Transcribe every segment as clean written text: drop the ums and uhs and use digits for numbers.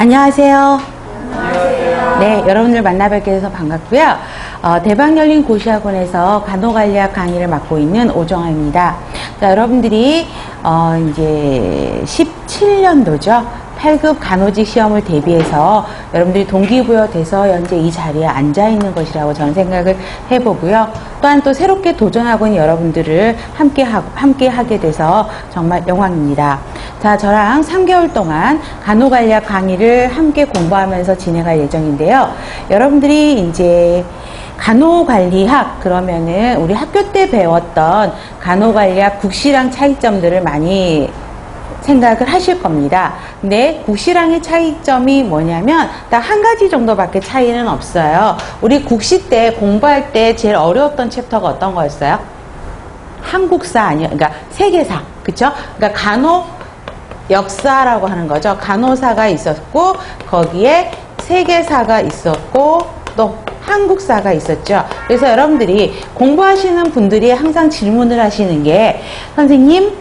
안녕하세요. 안녕하세요. 네, 여러분들 만나뵙게 돼서 반갑고요. 대박 열린 고시학원에서 간호관리학 강의를 맡고 있는 오정아입니다. 자, 여러분들이 이제 17년도죠. 8급 간호직 시험을 대비해서 여러분들이 동기부여돼서 현재 이 자리에 앉아 있는 것이라고 저는 생각을 해보고요. 또한 또 새롭게 도전하고 있는 여러분들을 함께 하게 돼서 정말 영광입니다. 자, 저랑 3개월 동안 간호관리학 강의를 함께 공부하면서 진행할 예정인데요. 여러분들이 이제 간호관리학 그러면은 우리 학교 때 배웠던 간호관리학 국시랑 차이점들을 많이 생각을 하실 겁니다. 근데 국시랑의 차이점이 뭐냐면 딱 한 가지 정도밖에 차이는 없어요. 우리 국시 때 공부할 때 제일 어려웠던 챕터가 어떤 거였어요? 한국사 아니요, 그러니까 세계사, 그쵸? 그러니까 간호 역사라고 하는 거죠. 간호사가 있었고 거기에 세계사가 있었고 또 한국사가 있었죠. 그래서 여러분들이 공부하시는 분들이 항상 질문을 하시는 게 선생님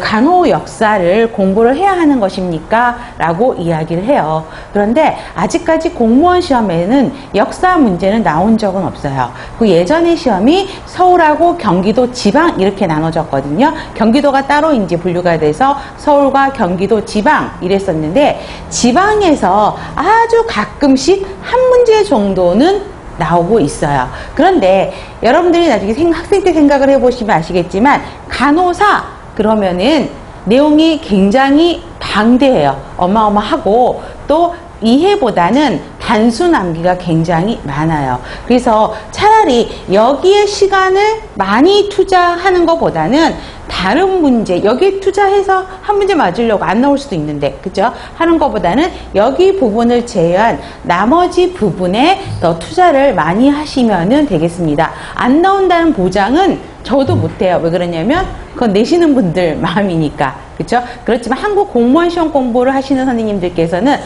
간호 역사를 공부를 해야 하는 것입니까? 라고 이야기를 해요. 그런데 아직까지 공무원 시험에는 역사 문제는 나온 적은 없어요. 그 예전의 시험이 서울하고 경기도 지방 이렇게 나눠졌거든요. 경기도가 따로 이제 분류가 돼서 서울과 경기도 지방 이랬었는데 지방에서 아주 가끔씩 한 문제 정도는 나오고 있어요. 그런데 여러분들이 나중에 학생 때 생각을 해보시면 아시겠지만 간호사 그러면은 내용이 굉장히 방대해요. 어마어마하고 또 이해보다는 단순 암기가 굉장히 많아요. 그래서 차라리 여기에 시간을 많이 투자하는 것보다는 다른 문제, 여기에 투자해서 한 문제 맞으려고 안 나올 수도 있는데, 그죠? 하는 것보다는 여기 부분을 제외한 나머지 부분에 더 투자를 많이 하시면 되겠습니다. 안 나온다는 보장은 저도 못해요. 왜 그러냐면 그건 내시는 분들 마음이니까. 그렇죠? 그렇지만 한국 공무원 시험 공부를 하시는 선생님들께서는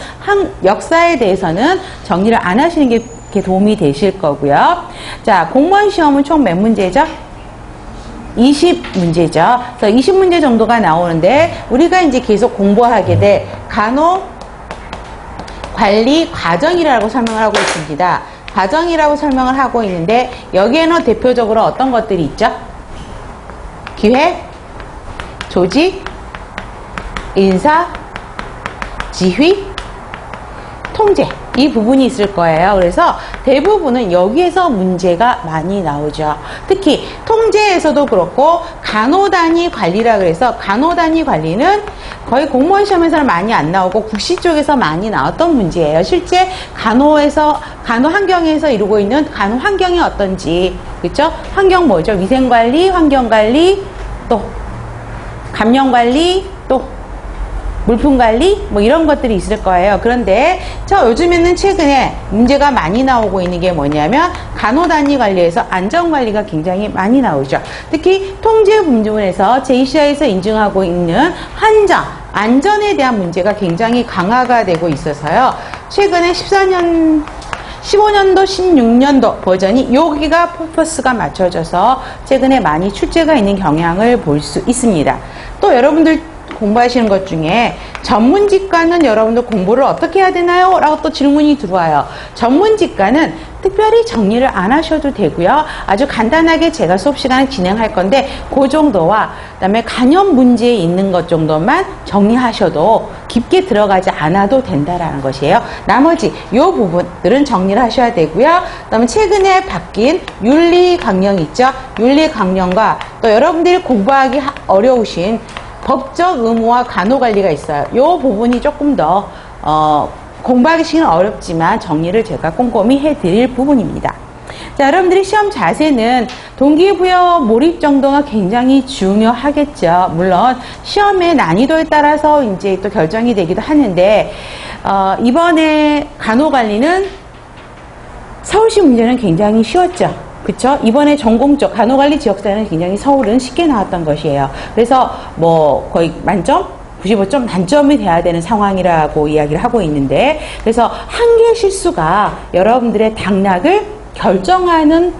역사에 대해서는 정리를 안 하시는 게 도움이 되실 거고요. 자, 공무원 시험은 총 몇 문제죠? 20문제죠. 그래서 20문제 정도가 나오는데 우리가 이제 계속 공부하게 될 간호 관리 과정이라고 설명을 하고 있습니다. 과정이라고 설명을 하고 있는데 여기에는 대표적으로 어떤 것들이 있죠? 기획, 조직, 인사, 지휘, 통제 이 부분이 있을 거예요. 그래서 대부분은 여기에서 문제가 많이 나오죠. 특히 통제에서도 그렇고 간호단위 관리라 그래서 간호단위 관리는 거의 공무원 시험에서는 많이 안 나오고 국시 쪽에서 많이 나왔던 문제예요. 실제 간호 환경에서 이루고 있는 간호 환경이 어떤지, 그렇죠? 환경 뭐죠? 위생관리, 환경관리, 또 감염관리, 또 물품관리 뭐 이런 것들이 있을 거예요. 그런데 요즘에는 최근에 문제가 많이 나오고 있는 게 뭐냐면 간호단위 관리에서 안전관리가 굉장히 많이 나오죠. 특히 통제 부분에서 제2시아에서 인증하고 있는 안전에 대한 문제가 굉장히 강화가 되고 있어서요. 최근에 15년도, 16년도 버전이 여기가 포커스가 맞춰져서 최근에 많이 출제가 있는 경향을 볼 수 있습니다. 또 여러분들 공부하시는 것 중에 전문직과는 여러분들 공부를 어떻게 해야 되나요? 라고 또 질문이 들어와요. 전문직과는 특별히 정리를 안 하셔도 되고요. 아주 간단하게 제가 수업 시간을 진행할 건데 그 정도와 그다음에 간염 문제에 있는 것 정도만 정리하셔도 깊게 들어가지 않아도 된다라는 것이에요. 나머지 이 부분들은 정리를 하셔야 되고요. 그다음에 최근에 바뀐 윤리 강령 있죠? 윤리 강령과 또 여러분들이 공부하기 어려우신 법적 의무와 간호관리가 있어요. 이 부분이 조금 더 공부하기는 어렵지만 정리를 제가 꼼꼼히 해드릴 부분입니다. 자, 여러분들이 시험 자세는 동기부여 몰입 정도가 굉장히 중요하겠죠. 물론 시험의 난이도에 따라서 이제 또 결정이 되기도 하는데 이번에 간호관리는 서울시 문제는 굉장히 쉬웠죠. 그쵸? 이번에 전공적 간호관리 지역사는 굉장히 서울은 쉽게 나왔던 것이에요. 그래서 뭐 거의 만점? 95점 만점이 돼야 되는 상황이라고 이야기를 하고 있는데, 그래서 한 개의 실수가 여러분들의 당락을 결정하는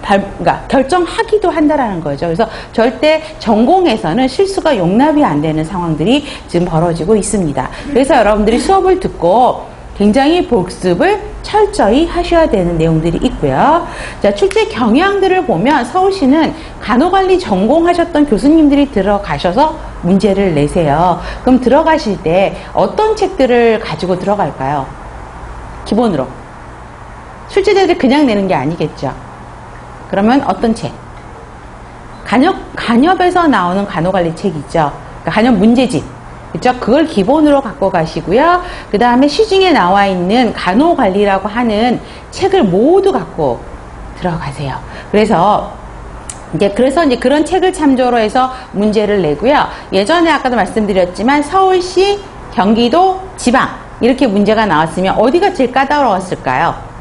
그러니까 결정하기도 한다라는 거죠. 그래서 절대 전공에서는 실수가 용납이 안 되는 상황들이 지금 벌어지고 있습니다. 그래서 여러분들이 수업을 듣고 굉장히 복습을 철저히 하셔야 되는 내용들이 있고요. 자, 출제 경향들을 보면 서울시는 간호관리 전공하셨던 교수님들이 들어가셔서 문제를 내세요. 그럼 들어가실 때 어떤 책들을 가지고 들어갈까요? 기본으로. 출제자들이 그냥 내는 게 아니겠죠. 그러면 어떤 책? 간협에서 나오는 간호관리 책이죠. 그러니까 간협 문제집. 그렇죠? 그걸 기본으로 갖고 가시고요. 그 다음에 시중에 나와 있는 간호관리라고 하는 책을 모두 갖고 들어가세요. 그래서 이제 그런 책을 참조로 해서 문제를 내고요. 예전에 아까도 말씀드렸지만 서울시, 경기도, 지방 이렇게 문제가 나왔으면 어디가 제일 까다로웠을까요?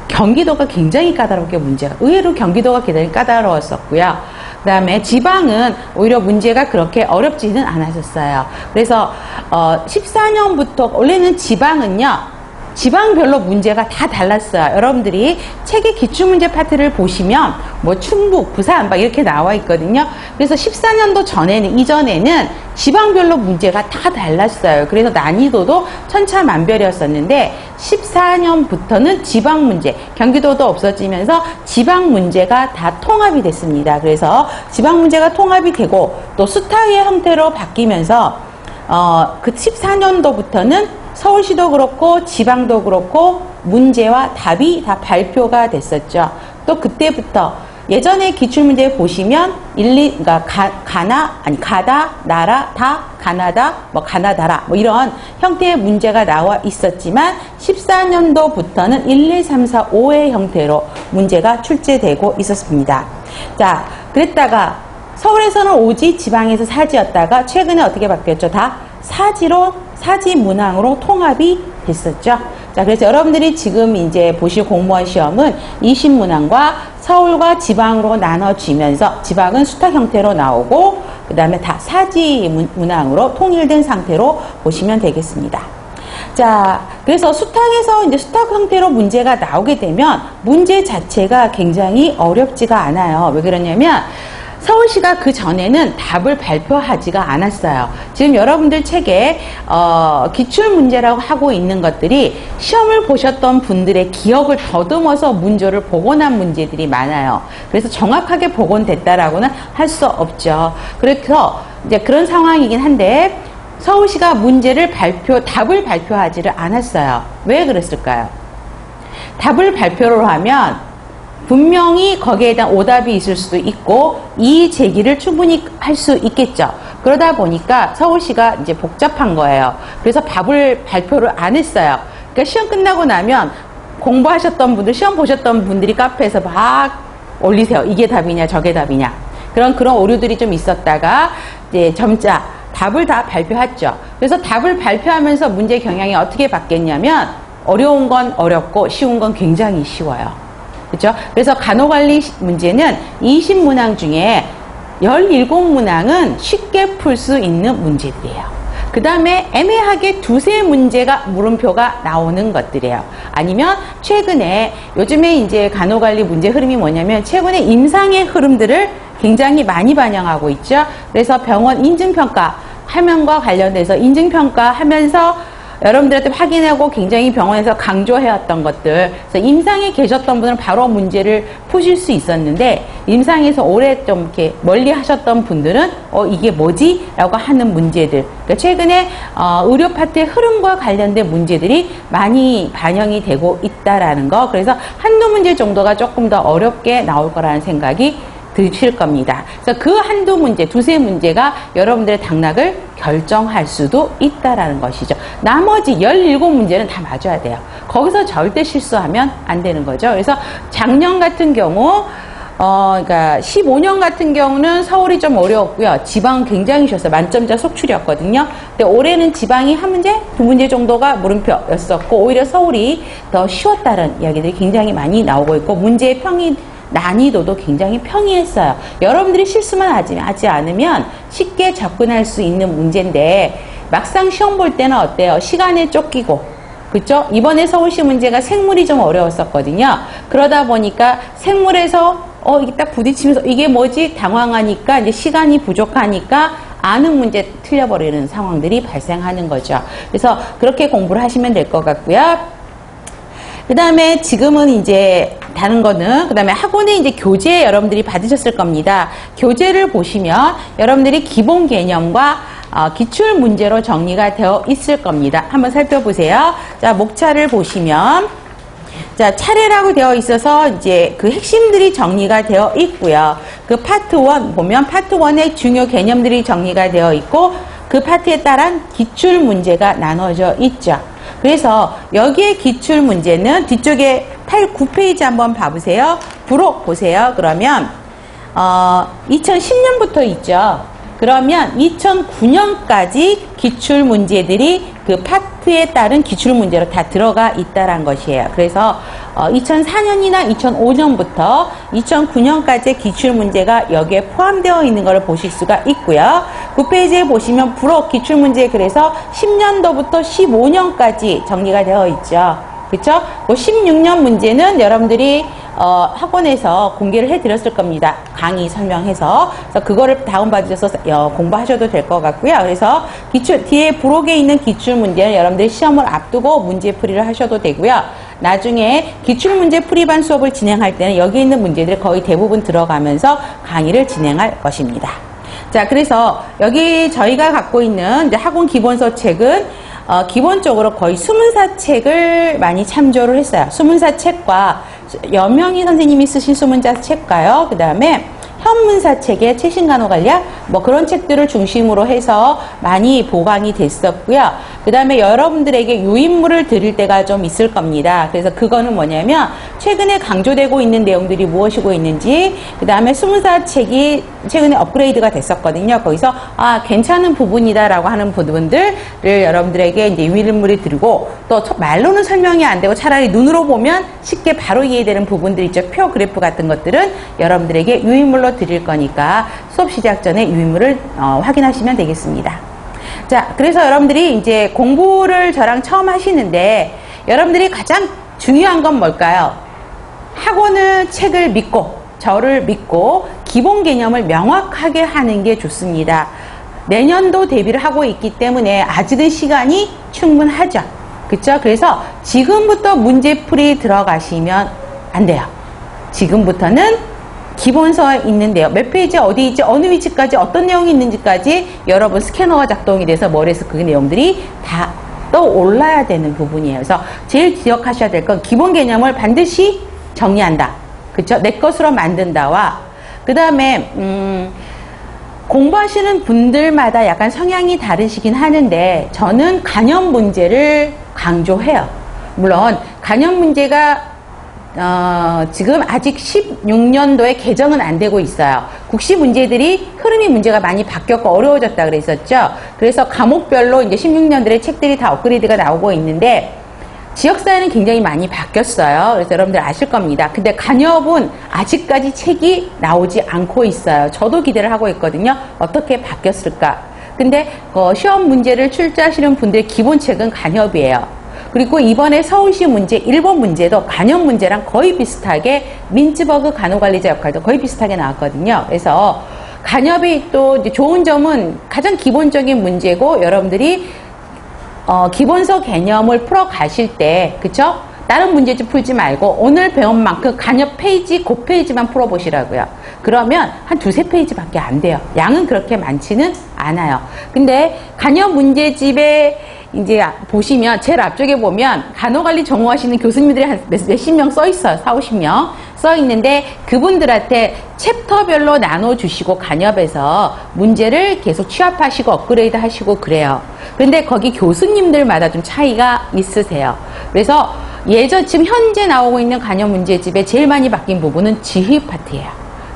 경기도가 굉장히 까다롭게 문제가, 의외로 경기도가 굉장히 까다로웠었고요. 그 다음에 지방은 오히려 문제가 그렇게 어렵지는 않았었어요. 그래서 14년부터 원래는 지방은요, 지방별로 문제가 다 달랐어요. 여러분들이 책의 기출문제 파트를 보시면 뭐 충북, 부산 막 이렇게 나와 있거든요. 그래서 14년도 이전에는 지방별로 문제가 다 달랐어요. 그래서 난이도도 천차만별이었었는데 14년부터는 지방 문제, 경기도도 없어지면서 지방 문제가 다 통합이 됐습니다. 그래서 지방 문제가 통합이 되고 또 수타의 형태로 바뀌면서 그 14년도부터는 서울시도 그렇고 지방도 그렇고 문제와 답이 다 발표가 됐었죠. 또 그때부터 예전에 기출문제 보시면 그러니까 가다, 나라, 다, 가나다, 뭐 가나다라 뭐 이런 형태의 문제가 나와 있었지만 14년도부터는 1, 2, 3, 4, 5의 형태로 문제가 출제되고 있었습니다. 자, 그랬다가 서울에서는 오지, 지방에서 사지였다가 최근에 어떻게 바뀌었죠? 다 사지 문항으로 통합이 됐었죠. 자, 그래서 여러분들이 지금 이제 보실 공무원 시험은 20문항과 서울과 지방으로 나눠지면서 지방은 수탁 형태로 나오고 그 다음에 다 사지 문항으로 통일된 상태로 보시면 되겠습니다. 자, 그래서 수탁에서 이제 수탁 형태로 문제가 나오게 되면 문제 자체가 굉장히 어렵지가 않아요. 왜 그러냐면 서울시가 그 전에는 답을 발표하지가 않았어요. 지금 여러분들 책에 기출문제라고 하고 있는 것들이 시험을 보셨던 분들의 기억을 더듬어서 문제를 복원한 문제들이 많아요. 그래서 정확하게 복원됐다라고는 할 수 없죠. 그래서 이제 그런 상황이긴 한데 서울시가 답을 발표하지를 않았어요. 왜 그랬을까요? 답을 발표를 하면 분명히 거기에 대한 오답이 있을 수도 있고 이의 제기를 충분히 할 수 있겠죠. 그러다 보니까 서울시가 이제 복잡한 거예요. 그래서 답을 발표를 안 했어요. 그러니까 시험 끝나고 나면 공부하셨던 분들, 시험 보셨던 분들이 카페에서 막 올리세요. 이게 답이냐 저게 답이냐. 그런 오류들이 좀 있었다가 이제 점차 답을 다 발표했죠. 그래서 답을 발표하면서 문제 경향이 어떻게 바뀌었냐면 어려운 건 어렵고 쉬운 건 굉장히 쉬워요. 그렇죠? 그래서 간호관리 문제는 20문항 중에 17문항은 쉽게 풀 수 있는 문제들이에요. 그 다음에 애매하게 두세 문제가 물음표가 나오는 것들이에요. 아니면 최근에 요즘에 이제 간호관리 문제 흐름이 뭐냐면 최근에 임상의 흐름들을 굉장히 많이 반영하고 있죠. 그래서 병원 인증평가 화면과 관련돼서 인증평가 하면서 여러분들한테 확인하고 굉장히 병원에서 강조해왔던 것들. 그래서 임상에 계셨던 분은 바로 문제를 푸실 수 있었는데 임상에서 오래 좀 이렇게 멀리 하셨던 분들은 이게 뭐지? 라고 하는 문제들. 그러니까 최근에 의료 파트의 흐름과 관련된 문제들이 많이 반영이 되고 있다라는 거. 그래서 한두 문제 정도가 조금 더 어렵게 나올 거라는 생각이 드실 겁니다. 그래서 그 한두 문제, 두세 문제가 여러분들의 당락을 결정할 수도 있다라는 것이죠. 나머지 17문제는 다 맞아야 돼요. 거기서 절대 실수하면 안 되는 거죠. 그래서 작년 같은 경우 그러니까 15년 같은 경우는 서울이 좀 어려웠고요. 지방은 굉장히 쉬웠어요. 만점자 속출이었거든요. 근데 올해는 지방이 한 문제, 두 문제 정도가 물음표였었고 오히려 서울이 더 쉬웠다는 이야기들이 굉장히 많이 나오고 있고 문제의 난이도도 굉장히 평이했어요. 여러분들이 실수만 하지 않으면 쉽게 접근할 수 있는 문제인데 막상 시험 볼 때는 어때요? 시간에 쫓기고 그쵸? 이번에 서울시 문제가 생물이 좀 어려웠었거든요. 그러다 보니까 생물에서 이게 딱 부딪히면서 이게 뭐지? 당황하니까 이제 시간이 부족하니까 아는 문제 틀려버리는 상황들이 발생하는 거죠. 그래서 그렇게 공부를 하시면 될 것 같고요. 그 다음에 지금은 이제 다른 거는 그 다음에 학원에 이제 교재 여러분들이 받으셨을 겁니다. 교재를 보시면 여러분들이 기본 개념과 기출 문제로 정리가 되어 있을 겁니다. 한번 살펴보세요. 자, 목차를 보시면 자, 차례라고 되어 있어서 이제 그 핵심들이 정리가 되어 있고요. 그 파트 1 보면 파트 1의 중요 개념들이 정리가 되어 있고 그 파트에 따른 기출 문제가 나눠져 있죠. 그래서 여기에 기출 문제는 뒤쪽에 9페이지 한번 봐보세요. 부록 보세요. 그러면 2010년부터 있죠. 그러면 2009년까지 기출 문제들이 그 파트에 따른 기출 문제로 다 들어가 있다는 것이에요. 그래서 2004년이나 2005년부터 2009년까지의 기출 문제가 여기에 포함되어 있는 것을 보실 수가 있고요. 9페이지에 보시면 부록 기출 문제 그래서 10년도부터 15년까지 정리가 되어 있죠. 그렇죠? 16년 문제는 여러분들이 학원에서 공개를 해드렸을 겁니다. 강의 설명해서. 그래서 그거를 다운받으셔서 공부하셔도 될 것 같고요. 그래서 기출, 뒤에 부록에 있는 기출 문제는 여러분들이 시험을 앞두고 문제풀이를 하셔도 되고요. 나중에 기출문제 풀이반 수업을 진행할 때는 여기 있는 문제들이 거의 대부분 들어가면서 강의를 진행할 것입니다. 자, 그래서 여기 저희가 갖고 있는 이제 학원 기본서 책은 기본적으로 거의 수문사 책을 많이 참조를 했어요. 수문사 책과 여명희 선생님이 쓰신 수문사 책과요. 그 다음에 현문사 책의 최신간호관리학 뭐 그런 책들을 중심으로 해서 많이 보강이 됐었고요. 그 다음에 여러분들에게 유인물을 드릴 때가 좀 있을 겁니다. 그래서 그거는 뭐냐면 최근에 강조되고 있는 내용들이 무엇이고 있는지, 그 다음에 수문사 책이 최근에 업그레이드가 됐었거든요. 거기서 괜찮은 부분이다 라고 하는 부분들을 여러분들에게 이제 유인물이 드리고, 또 말로는 설명이 안 되고 차라리 눈으로 보면 쉽게 바로 이해되는 부분들 있죠. 표 그래프 같은 것들은 여러분들에게 유인물로 드릴 거니까 수업 시작 전에 유인물을 확인하시면 되겠습니다. 자, 그래서 여러분들이 이제 공부를 저랑 처음 하시는데 여러분들이 가장 중요한 건 뭘까요? 학원을 책을 믿고 저를 믿고 기본 개념을 명확하게 하는 게 좋습니다. 내년도 대비를 하고 있기 때문에 아직은 시간이 충분하죠. 그렇죠? 그래서 지금부터 문제풀이 들어가시면 안 돼요. 지금부터는 기본서에 있는데요. 몇 페이지 어디 있지, 어느 위치까지 어떤 내용이 있는지까지 여러분 스캐너가 작동이 돼서 머리에서 그 내용들이 다 떠올라야 되는 부분이에요. 그래서 제일 기억하셔야 될 건 기본 개념을 반드시 정리한다. 그쵸? 내 것으로 만든다와 그 다음에 공부하시는 분들마다 약간 성향이 다르시긴 하는데 저는 간접 문제를 강조해요. 물론 간접 문제가 지금 아직 16년도에 개정은 안 되고 있어요. 국시 문제들이 흐름이 문제가 많이 바뀌었고 어려워졌다 그랬었죠. 그래서 과목별로 이제 16년들의 책들이 다 업그레이드가 나오고 있는데 지역사회는 굉장히 많이 바뀌었어요. 그래서 여러분들 아실 겁니다. 근데 간협은 아직까지 책이 나오지 않고 있어요. 저도 기대를 하고 있거든요. 어떻게 바뀌었을까? 근데 시험 문제를 출제하시는 분들의 기본책은 간협이에요. 그리고 이번에 서울시 문제 1번 문제도 간접 문제랑 거의 비슷하게 민츠버그 간호관리자 역할도 거의 비슷하게 나왔거든요. 그래서 간협이 또 이제 좋은 점은 가장 기본적인 문제고 여러분들이 기본서 개념을 풀어 가실 때 그쵸? 다른 문제집 풀지 말고 오늘 배운 만큼 간협 페이지 그 페이지만 풀어 보시라고요. 그러면 한 2-3페이지 밖에 안 돼요. 양은 그렇게 많지는 않아요. 근데 간협 문제집에 이제 보시면 제일 앞쪽에 보면 간호관리 전공하시는 교수님들이 한 몇십 명 써 있어요. 40-50명 써 있는데 그분들한테 챕터별로 나눠주시고 간협에서 문제를 계속 취합하시고 업그레이드 하시고 그래요. 그런데 거기 교수님들마다 좀 차이가 있으세요. 그래서 지금 현재 나오고 있는 간협 문제집에 제일 많이 바뀐 부분은 지휘 파트예요.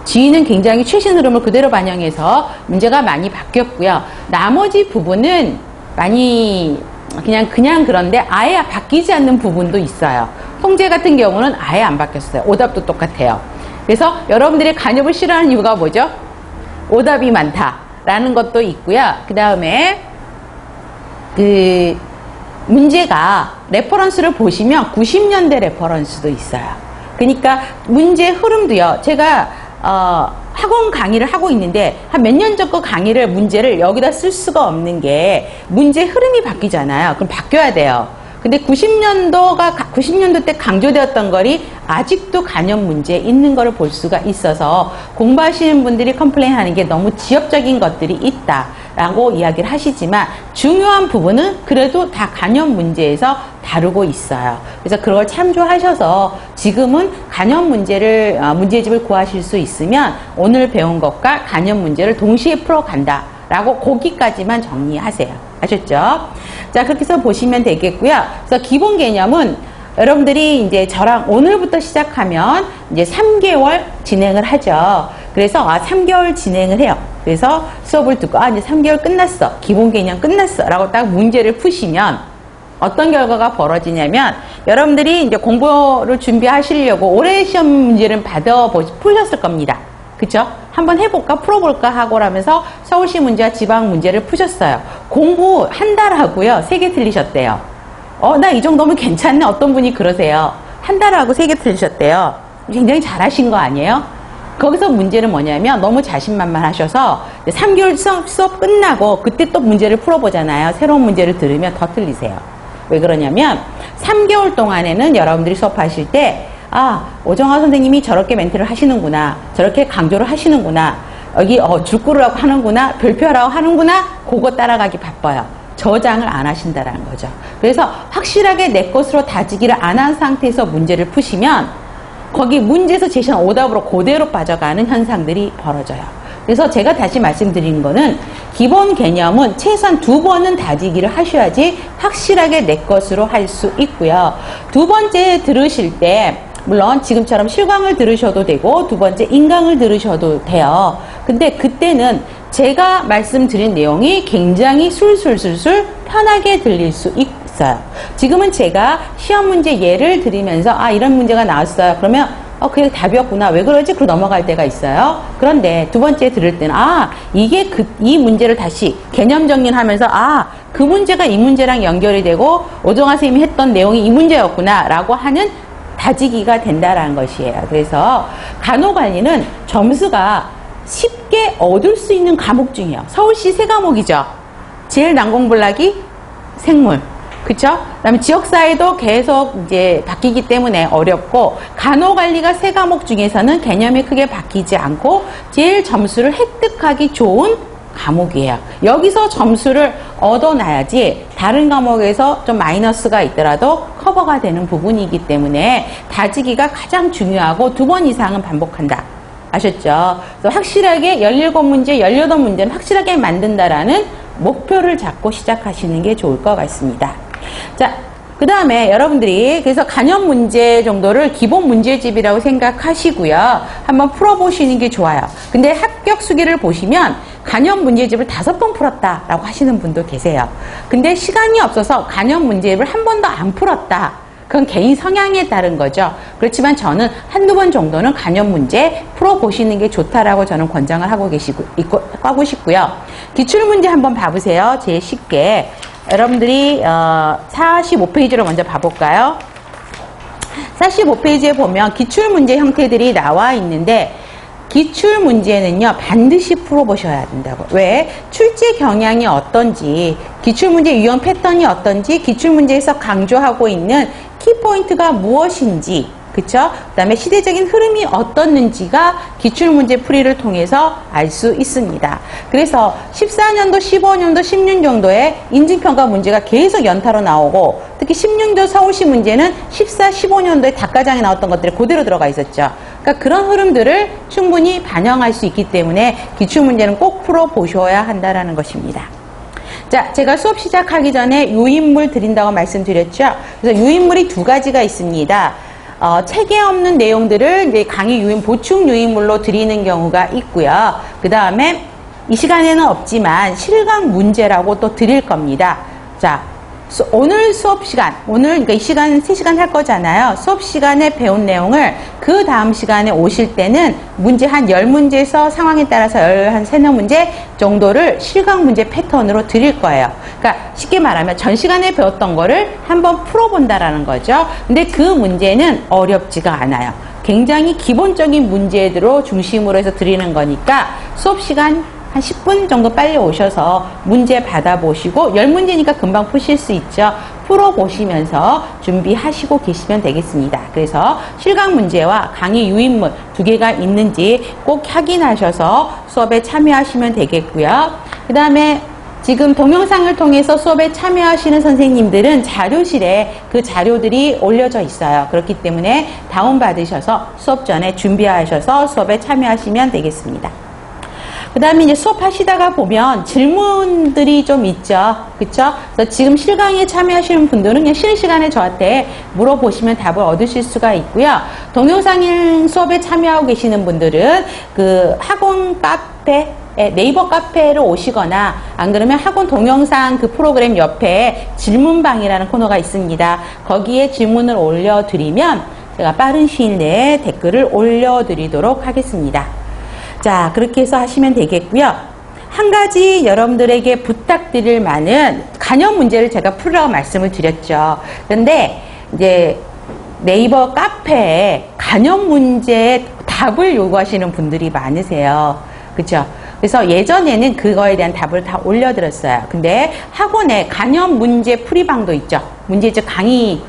지휘는 굉장히 최신 흐름을 그대로 반영해서 문제가 많이 바뀌었고요. 나머지 부분은 많이 그냥 그런데 아예 바뀌지 않는 부분도 있어요. 통제 같은 경우는 아예 안 바뀌었어요. 오답도 똑같아요. 그래서 여러분들이 간협을 싫어하는 이유가 뭐죠? 오답이 많다라는 것도 있고요. 그 다음에 문제가 레퍼런스를 보시면 90년대 레퍼런스도 있어요. 그러니까 문제 흐름도요. 제가 학원 강의를 하고 있는데 한 몇 년 전 거 강의를 문제를 여기다 쓸 수가 없는 게 문제 흐름이 바뀌잖아요. 그럼 바뀌어야 돼요. 근데 90년도 때 강조되었던 것이 아직도 간접 문제에 있는 것을 볼 수가 있어서 공부하시는 분들이 컴플레인하는 게 너무 지엽적인 것들이 있다라고 이야기를 하시지만 중요한 부분은 그래도 다 간접 문제에서 다루고 있어요. 그래서 그걸 참조하셔서 지금은 간접 문제를 문제집을 구하실 수 있으면 오늘 배운 것과 간접 문제를 동시에 풀어간다. 라고 거기까지만 정리하세요. 아셨죠? 자, 그렇게 해서 보시면 되겠고요. 그래서 기본 개념은 여러분들이 이제 저랑 오늘부터 시작하면 이제 3개월 진행을 하죠. 그래서 3개월 진행을 해요. 그래서 수업을 듣고 이제 3개월 끝났어. 기본 개념 끝났어. 라고 딱 문제를 푸시면 어떤 결과가 벌어지냐면 여러분들이 이제 공부를 준비하시려고 올해 시험 문제를 푸셨을 겁니다. 그쵸? 한번 해볼까? 풀어볼까? 하고 라면서 서울시 문제와 지방 문제를 푸셨어요. 공부 한 달 하고요. 3개 틀리셨대요. 나 이 정도면 괜찮네. 어떤 분이 그러세요. 한 달 하고 3개 틀리셨대요. 굉장히 잘하신 거 아니에요? 거기서 문제는 뭐냐면 너무 자신만만하셔서 3개월 수업 끝나고 그때 또 문제를 풀어보잖아요. 새로운 문제를 들으면 더 틀리세요. 왜 그러냐면 3개월 동안에는 여러분들이 수업하실 때 오정화 선생님이 저렇게 멘트를 하시는구나. 저렇게 강조를 하시는구나. 여기 줄구르라고 하는구나. 별표하라고 하는구나. 그거 따라가기 바빠요. 저장을 안 하신다라는 거죠. 그래서 확실하게 내 것으로 다지기를 안 한 상태에서 문제를 푸시면 거기 문제에서 제시한 오답으로 그대로 빠져가는 현상들이 벌어져요. 그래서 제가 다시 말씀드리는 거는 기본 개념은 최소한 2번은 다지기를 하셔야지 확실하게 내 것으로 할 수 있고요. 두 번째 들으실 때 물론 지금처럼 실강을 들으셔도 되고 두 번째 인강을 들으셔도 돼요. 근데 그때는 제가 말씀드린 내용이 굉장히 술술술술 편하게 들릴 수 있어요. 지금은 제가 시험 문제 예를 들으면서 이런 문제가 나왔어요. 그러면 그게 답이었구나. 왜 그러지? 그러고 넘어갈 때가 있어요. 그런데 두 번째 들을 때는 이게 이 문제를 다시 개념 정리를 하면서 그 문제가 이 문제랑 연결이 되고 오정화 선생님이 했던 내용이 이 문제였구나 라고 하는 다지기가 된다라는 것이에요. 그래서 간호관리는 점수가 쉽게 얻을 수 있는 과목 중이에요. 서울시 3과목이죠. 제일 난공불락이 생물. 그쵸? 그 다음에 지역사회도 계속 이제 바뀌기 때문에 어렵고, 간호관리가 3과목 중에서는 개념이 크게 바뀌지 않고, 제일 점수를 획득하기 좋은 과목이에요. 여기서 점수를 얻어놔야지 다른 과목에서 좀 마이너스가 있더라도 커버가 되는 부분이기 때문에 다지기가 가장 중요하고 2번 이상은 반복한다. 아셨죠? 그래서 확실하게 17문제, 18문제는 확실하게 만든다라는 목표를 잡고 시작하시는 게 좋을 것 같습니다. 자, 그 다음에 여러분들이 그래서 간접 문제 정도를 기본 문제집이라고 생각하시고요. 한번 풀어보시는 게 좋아요. 근데 합격 수기를 보시면 간접 문제집을 5번 풀었다라고 하시는 분도 계세요. 근데 시간이 없어서 간접 문제집을 한 번도 안 풀었다. 그건 개인 성향에 따른 거죠. 그렇지만 저는 한두 번 정도는 간접 문제 풀어보시는 게 좋다라고 저는 권장을 하고 싶고요. 기출문제 한번 봐보세요. 제일 쉽게. 여러분들이 45페이지로 먼저 봐볼까요? 45페이지에 보면 기출문제 형태들이 나와 있는데 기출문제는요 반드시 풀어보셔야 된다고. 왜? 출제 경향이 어떤지, 기출문제 유형 패턴이 어떤지, 기출문제에서 강조하고 있는 키포인트가 무엇인지, 그쵸? 그 다음에 시대적인 흐름이 어떻는지가 기출문제 풀이를 통해서 알 수 있습니다. 그래서 14년도, 15년도, 16년도에 인증평가 문제가 계속 연타로 나오고, 특히 16년도 서울시 문제는 14, 15년도에 닭가장에 나왔던 것들이 그대로 들어가 있었죠. 그러니까 그런 흐름들을 충분히 반영할 수 있기 때문에 기출문제는 꼭 풀어보셔야 한다는 것입니다. 자, 제가 수업 시작하기 전에 유인물 드린다고 말씀드렸죠. 그래서 유인물이 2가지가 있습니다. 책에 없는 내용들을 이제 강의 보충 유인물로 드리는 경우가 있고요. 그 다음에 이 시간에는 없지만 실강 문제라고 또 드릴 겁니다. 자, 오늘 수업 시간, 그러니까 이 시간 3시간 할 거잖아요. 수업 시간에 배운 내용을 그 다음 시간에 오실 때는 문제 한 10문제에서 상황에 따라서 한 3-4문제 정도를 실강 문제 패턴으로 드릴 거예요. 그러니까 쉽게 말하면 전 시간에 배웠던 거를 한번 풀어본다라는 거죠. 근데 그 문제는 어렵지가 않아요. 굉장히 기본적인 문제들로 중심으로 해서 드리는 거니까 수업 시간 한 10분 정도 빨리 오셔서 문제 받아보시고 10문제니까 금방 푸실 수 있죠. 풀어보시면서 준비하시고 계시면 되겠습니다. 그래서 실강 문제와 강의 유인물 2개가 있는지 꼭 확인하셔서 수업에 참여하시면 되겠고요. 그 다음에 지금 동영상을 통해서 수업에 참여하시는 선생님들은 자료실에 그 자료들이 올려져 있어요. 그렇기 때문에 다운받으셔서 수업 전에 준비하셔서 수업에 참여하시면 되겠습니다. 그 다음에 이제 수업하시다가 보면 질문들이 좀 있죠. 그쵸? 그래서 지금 실강에 참여하시는 분들은 그냥 쉬는 시간에 저한테 물어보시면 답을 얻으실 수가 있고요. 동영상 수업에 참여하고 계시는 분들은 그 학원 카페, 네이버 카페를 오시거나 안 그러면 학원 동영상 그 프로그램 옆에 질문방이라는 코너가 있습니다. 거기에 질문을 올려드리면 제가 빠른 시일 내에 댓글을 올려드리도록 하겠습니다. 자, 그렇게 해서 하시면 되겠고요. 한 가지 여러분들에게 부탁드릴 만은 간접 문제를 제가 풀으라고 말씀을 드렸죠. 그런데 이제 네이버 카페에 간접 문제 답을 요구하시는 분들이 많으세요. 그렇죠? 그래서 예전에는 그거에 대한 답을 다 올려드렸어요. 근데 학원에 간접 문제 풀이방도 있죠. 문제집 강의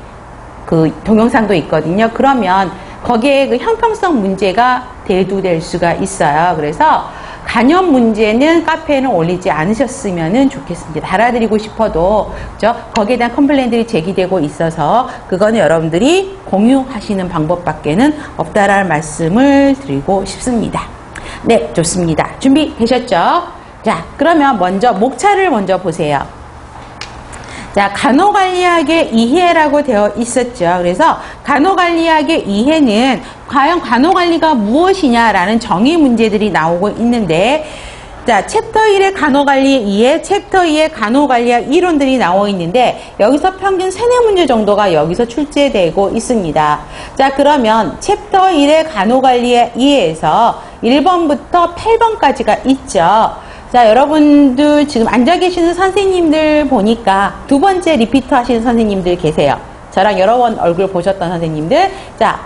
그 동영상도 있거든요. 그러면 거기에 그 형평성 문제가 대두될 수가 있어요. 그래서 간접 문제는 카페에는 올리지 않으셨으면 좋겠습니다. 달아드리고 싶어도 그죠? 거기에 대한 컴플레인들이 제기되고 있어서 그거는 여러분들이 공유하시는 방법밖에는 없다라는 말씀을 드리고 싶습니다. 네, 좋습니다. 준비되셨죠? 자, 그러면 먼저 목차를 먼저 보세요. 자, 간호관리학의 이해라고 되어 있었죠. 그래서 간호관리학의 이해는 과연 간호관리가 무엇이냐라는 정의 문제들이 나오고 있는데, 자, 챕터 1의 간호관리의 이해, 챕터 2의 간호관리학 이론들이 나와 있는데 여기서 평균 3-4문제 정도가 여기서 출제되고 있습니다. 자, 그러면 챕터 1의 간호관리의 이해에서 1번부터 8번까지가 있죠. 자, 여러분들 지금 앉아 계시는 선생님들 보니까 2번째 리피트 하시는 선생님들 계세요. 저랑 여러 번 얼굴 보셨던 선생님들. 자,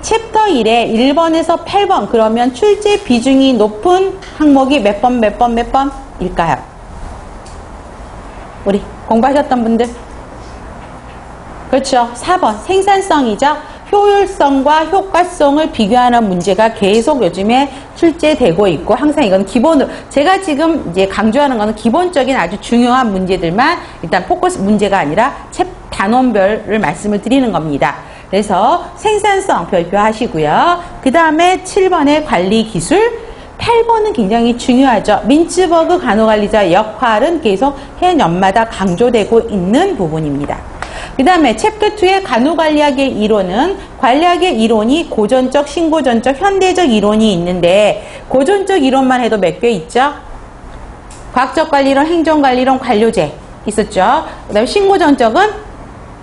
챕터 1에 1번에서 8번 그러면 출제 비중이 높은 항목이 몇 번일까요? 우리 공부하셨던 분들? 그렇죠. 4번 생산성이죠. 효율성과 효과성을 비교하는 문제가 계속 요즘에 출제되고 있고 항상 이건 기본으로 제가 지금 이제 강조하는 거는 기본적인 아주 중요한 문제들만 일단 포커스 문제가 아니라 챕 단원별을 말씀을 드리는 겁니다. 그래서 생산성 발표하시고요. 그 다음에 7번의 관리 기술 8번은 굉장히 중요하죠. 민츠버그 간호관리자 역할은 계속 해 년마다 강조되고 있는 부분입니다. 그 다음에 챕터 2의 간호관리학의 이론은 관리학의 이론이 고전적, 신고전적, 현대적 이론이 있는데 고전적 이론만 해도 몇 개 있죠? 과학적 관리론, 행정관리론, 관료제 있었죠. 그 다음에 신고전적은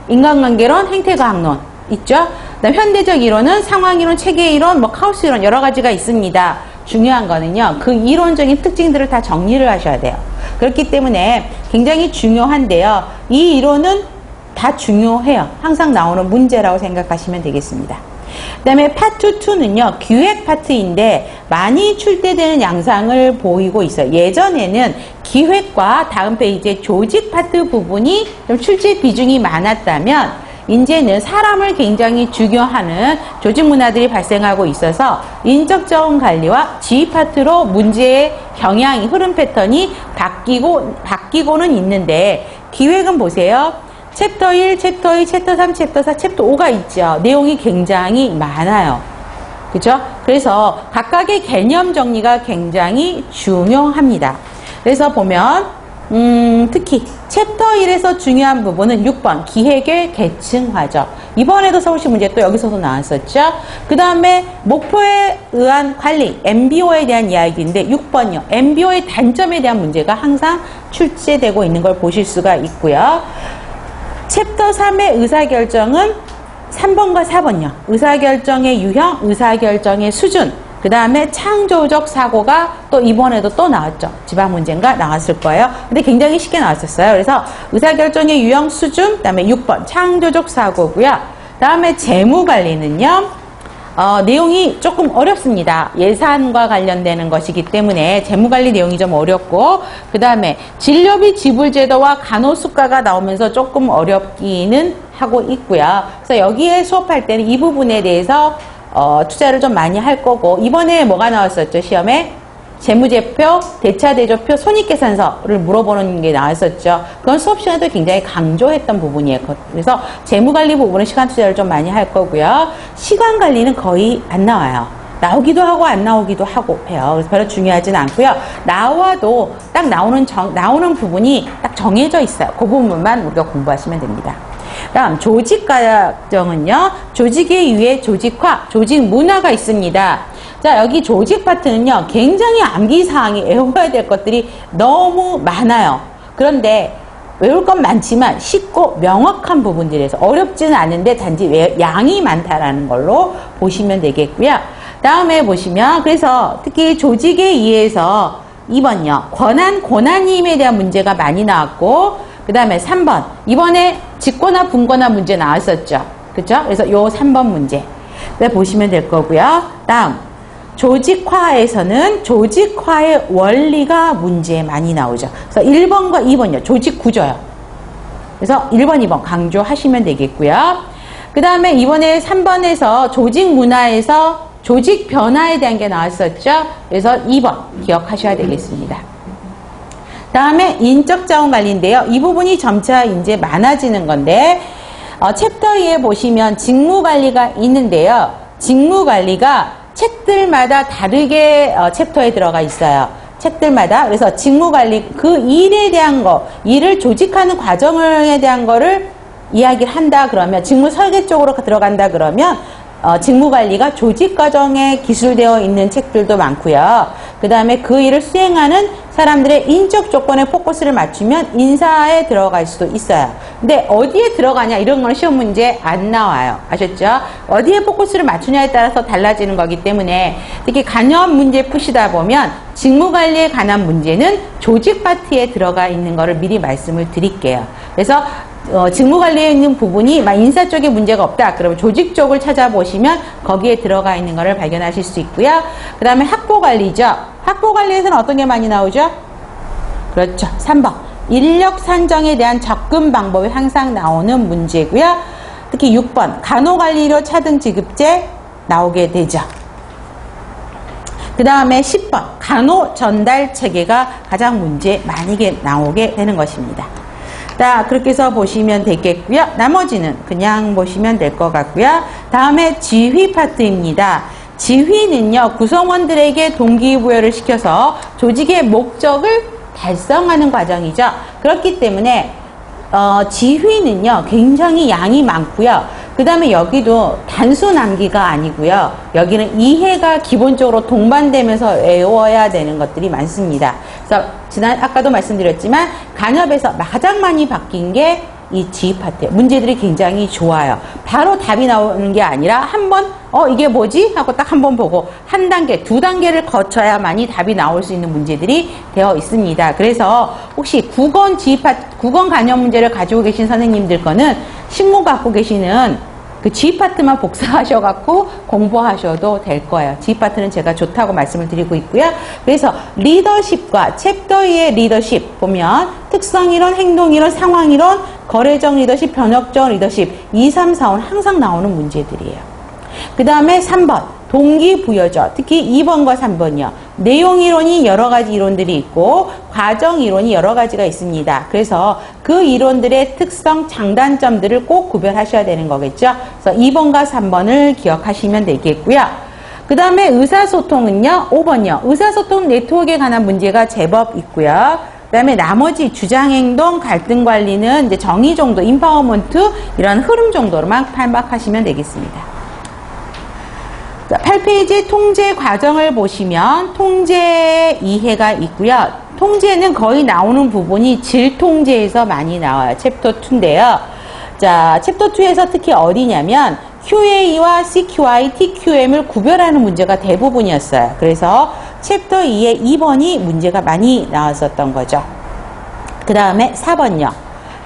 인간관계론, 행태과학론 있죠. 그 다음에 현대적 이론은 상황이론, 체계이론, 카우스 이론 여러 가지가 있습니다. 중요한 거는요. 그 이론적인 특징들을 다 정리를 하셔야 돼요. 그렇기 때문에 굉장히 중요한데요. 이 이론은 다 중요해요. 항상 나오는 문제라고 생각하시면 되겠습니다. 그 다음에 파트 2는요. 기획 파트인데 많이 출제되는 양상을 보이고 있어요. 예전에는 기획과 다음 페이지에 조직 파트 부분이 좀 출제 비중이 많았다면 이제는 사람을 굉장히 중요하는 조직 문화들이 발생하고 있어서 인적자원 관리와 지휘 파트로 문제의 경향이 흐름 패턴이 바뀌고는 있는데 기획은 보세요. 챕터 1, 챕터 2, 챕터 3, 챕터 4, 챕터 5가 있죠. 내용이 굉장히 많아요. 그죠? 그래서 각각의 개념 정리가 굉장히 중요합니다. 그래서 보면 특히 챕터 1에서 중요한 부분은 6번 기획의 계층화죠. 이번에도 서울시 문제 또 여기서도 나왔었죠. 그 다음에 목표에 의한 관리 MBO에 대한 이야기인데 6번이요. MBO의 단점에 대한 문제가 항상 출제되고 있는 걸 보실 수가 있고요. 챕터 3의 의사결정은 3번과 4번요. 의사결정의 유형, 의사결정의 수준, 그 다음에 창조적 사고가 또 이번에도 또 나왔죠. 지방 문제인가 나왔을 거예요. 근데 굉장히 쉽게 나왔었어요. 그래서 의사결정의 유형, 수준, 그 다음에 6번 창조적 사고고요. 그 다음에 재무관리는요. 내용이 조금 어렵습니다. 예산과 관련되는 것이기 때문에 재무관리 내용이 좀 어렵고, 그 다음에 진료비 지불제도와 간호수가가 나오면서 조금 어렵기는 하고 있고요. 그래서 여기에 수업할 때는 이 부분에 대해서 투자를 좀 많이 할 거고, 이번에 뭐가 나왔었죠? 시험에 재무제표, 대차대조표, 손익계산서를 물어보는 게 나왔었죠. 그건 수업 시간에도 굉장히 강조했던 부분이에요. 그래서 재무관리 부분은 시간 투자를 좀 많이 할 거고요. 시간관리는 거의 안 나와요. 나오기도 하고 안 나오기도 하고 해요. 그래서 별로 중요하진 않고요. 나와도 딱 나오는 부분이 딱 정해져 있어요. 그 부분만 우리가 공부하시면 됩니다. 다음 조직과정은요. 조직에 의해 조직화, 조직 문화가 있습니다. 자, 여기 조직 파트는요, 굉장히 암기사항이 외워야 될 것들이 너무 많아요. 그런데 외울 건 많지만 쉽고 명확한 부분들에서 어렵지는 않은데 단지 양이 많다라는 걸로 보시면 되겠고요. 다음에 보시면, 그래서 특히 조직에 의해서 2번요, 고난임에 대한 문제가 많이 나왔고, 그 다음에 3번, 이번에 직권화, 분권화 문제 나왔었죠. 그쵸? 그래서 요 3번 문제. 네, 보시면 될 거고요. 다음. 조직화에서는 조직화의 원리가 문제에 많이 나오죠. 그래서 1번과 2번요. 조직 구조요. 그래서 1번, 2번 강조하시면 되겠고요. 그 다음에 이번에 3번에서 조직 문화에서 조직 변화에 대한 게 나왔었죠. 그래서 2번 기억하셔야 되겠습니다. 다음에 인적 자원 관리인데요. 이 부분이 점차 이제 많아지는 건데, 챕터 2에 보시면 직무 관리가 있는데요. 직무 관리가 책들마다 다르게 챕터에 들어가 있어요. 책들마다. 그래서 직무관리, 그 일에 대한 거, 일을 조직하는 과정에 대한 거를 이야기를 한다 그러면, 직무 설계 쪽으로 들어간다 그러면 직무관리가 조직 과정에 기술되어 있는 책들도 많고요. 그 다음에 그 일을 수행하는 사람들의 인적 조건에 포커스를 맞추면 인사에 들어갈 수도 있어요. 근데 어디에 들어가냐 이런 건 시험 문제 안 나와요. 아셨죠? 어디에 포커스를 맞추냐에 따라서 달라지는 거기 때문에 특히 간접 문제 푸시다 보면 직무관리에 관한 문제는 조직 파트에 들어가 있는 거를 미리 말씀을 드릴게요. 그래서 직무관리에 있는 부분이 인사 쪽에 문제가 없다. 그러면 조직 쪽을 찾아보시면 거기에 들어가 있는 거를 발견하실 수 있고요. 그 다음에 학보관리죠. 학보관리에서는 어떤 게 많이 나오죠? 그렇죠. 3번. 인력 산정에 대한 접근 방법이 항상 나오는 문제고요. 특히 6번. 간호관리료 차등 지급제 나오게 되죠. 그 다음에 10번. 간호 전달 체계가 가장 문제 많이 나오게 되는 것입니다. 자, 그렇게 해서 보시면 되겠고요. 나머지는 그냥 보시면 될 것 같고요. 다음에 지휘 파트입니다. 지휘는요, 구성원들에게 동기부여를 시켜서 조직의 목적을 달성하는 과정이죠. 그렇기 때문에 지휘는요, 굉장히 양이 많고요. 그 다음에 여기도 단순 암기가 아니고요. 여기는 이해가 기본적으로 동반되면서 외워야 되는 것들이 많습니다. 그래서 아까도 말씀드렸지만 간협에서 가장 많이 바뀐 게 이 지휘 파트예요. 문제들이 굉장히 좋아요. 바로 답이 나오는 게 아니라 한번 이게 뭐지? 하고 딱 한 번 보고 한 단계, 두 단계를 거쳐야만이 답이 나올 수 있는 문제들이 되어 있습니다. 그래서 혹시 국어 지휘 파트, 국어 간협 문제를 가지고 계신 선생님들 거는 신문 갖고 계시는 그 지휘 파트만 복사하셔갖고 공부하셔도 될 거예요. 지휘 파트는 제가 좋다고 말씀을 드리고 있고요. 그래서 리더십과 챕터 2의 리더십 보면 특성이론, 행동이론, 상황이론, 거래적 리더십, 변혁적 리더십 2, 3, 4, 5는 항상 나오는 문제들이에요. 그 다음에 3번 동기부여죠. 특히 2번과 3번이요. 내용이론이 여러 가지 이론들이 있고 과정이론이 여러 가지가 있습니다. 그래서 그 이론들의 특성, 장단점들을 꼭 구별하셔야 되는 거겠죠. 그래서 2번과 3번을 기억하시면 되겠고요. 그 다음에 의사소통은요. 5번이요. 의사소통 네트워크에 관한 문제가 제법 있고요. 그 다음에 나머지 주장행동, 갈등관리는 이제 정의 정도, 인파워먼트 이런 흐름 정도로만 판박하시면 되겠습니다. 8페이지 통제 과정을 보시면 통제 이해가 있고요. 통제는 거의 나오는 부분이 질 통제에서 많이 나와요. 챕터 2인데요. 자, 챕터 2에서 특히 어디냐면 QA와 CQI, TQM을 구별하는 문제가 대부분이었어요. 그래서 챕터 2의 2번이 문제가 많이 나왔었던 거죠. 그 다음에 4번요.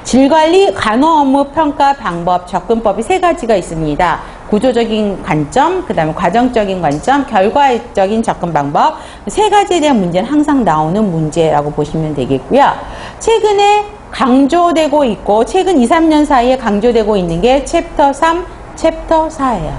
질관리, 간호업무 평가 방법, 접근법이 3가지가 있습니다. 구조적인 관점, 그 다음에 과정적인 관점, 결과적인 접근 방법, 3가지에 대한 문제는 항상 나오는 문제라고 보시면 되겠고요. 최근에 강조되고 있고 최근 2, 3년 사이에 강조되고 있는 게 챕터 3, 챕터 4예요.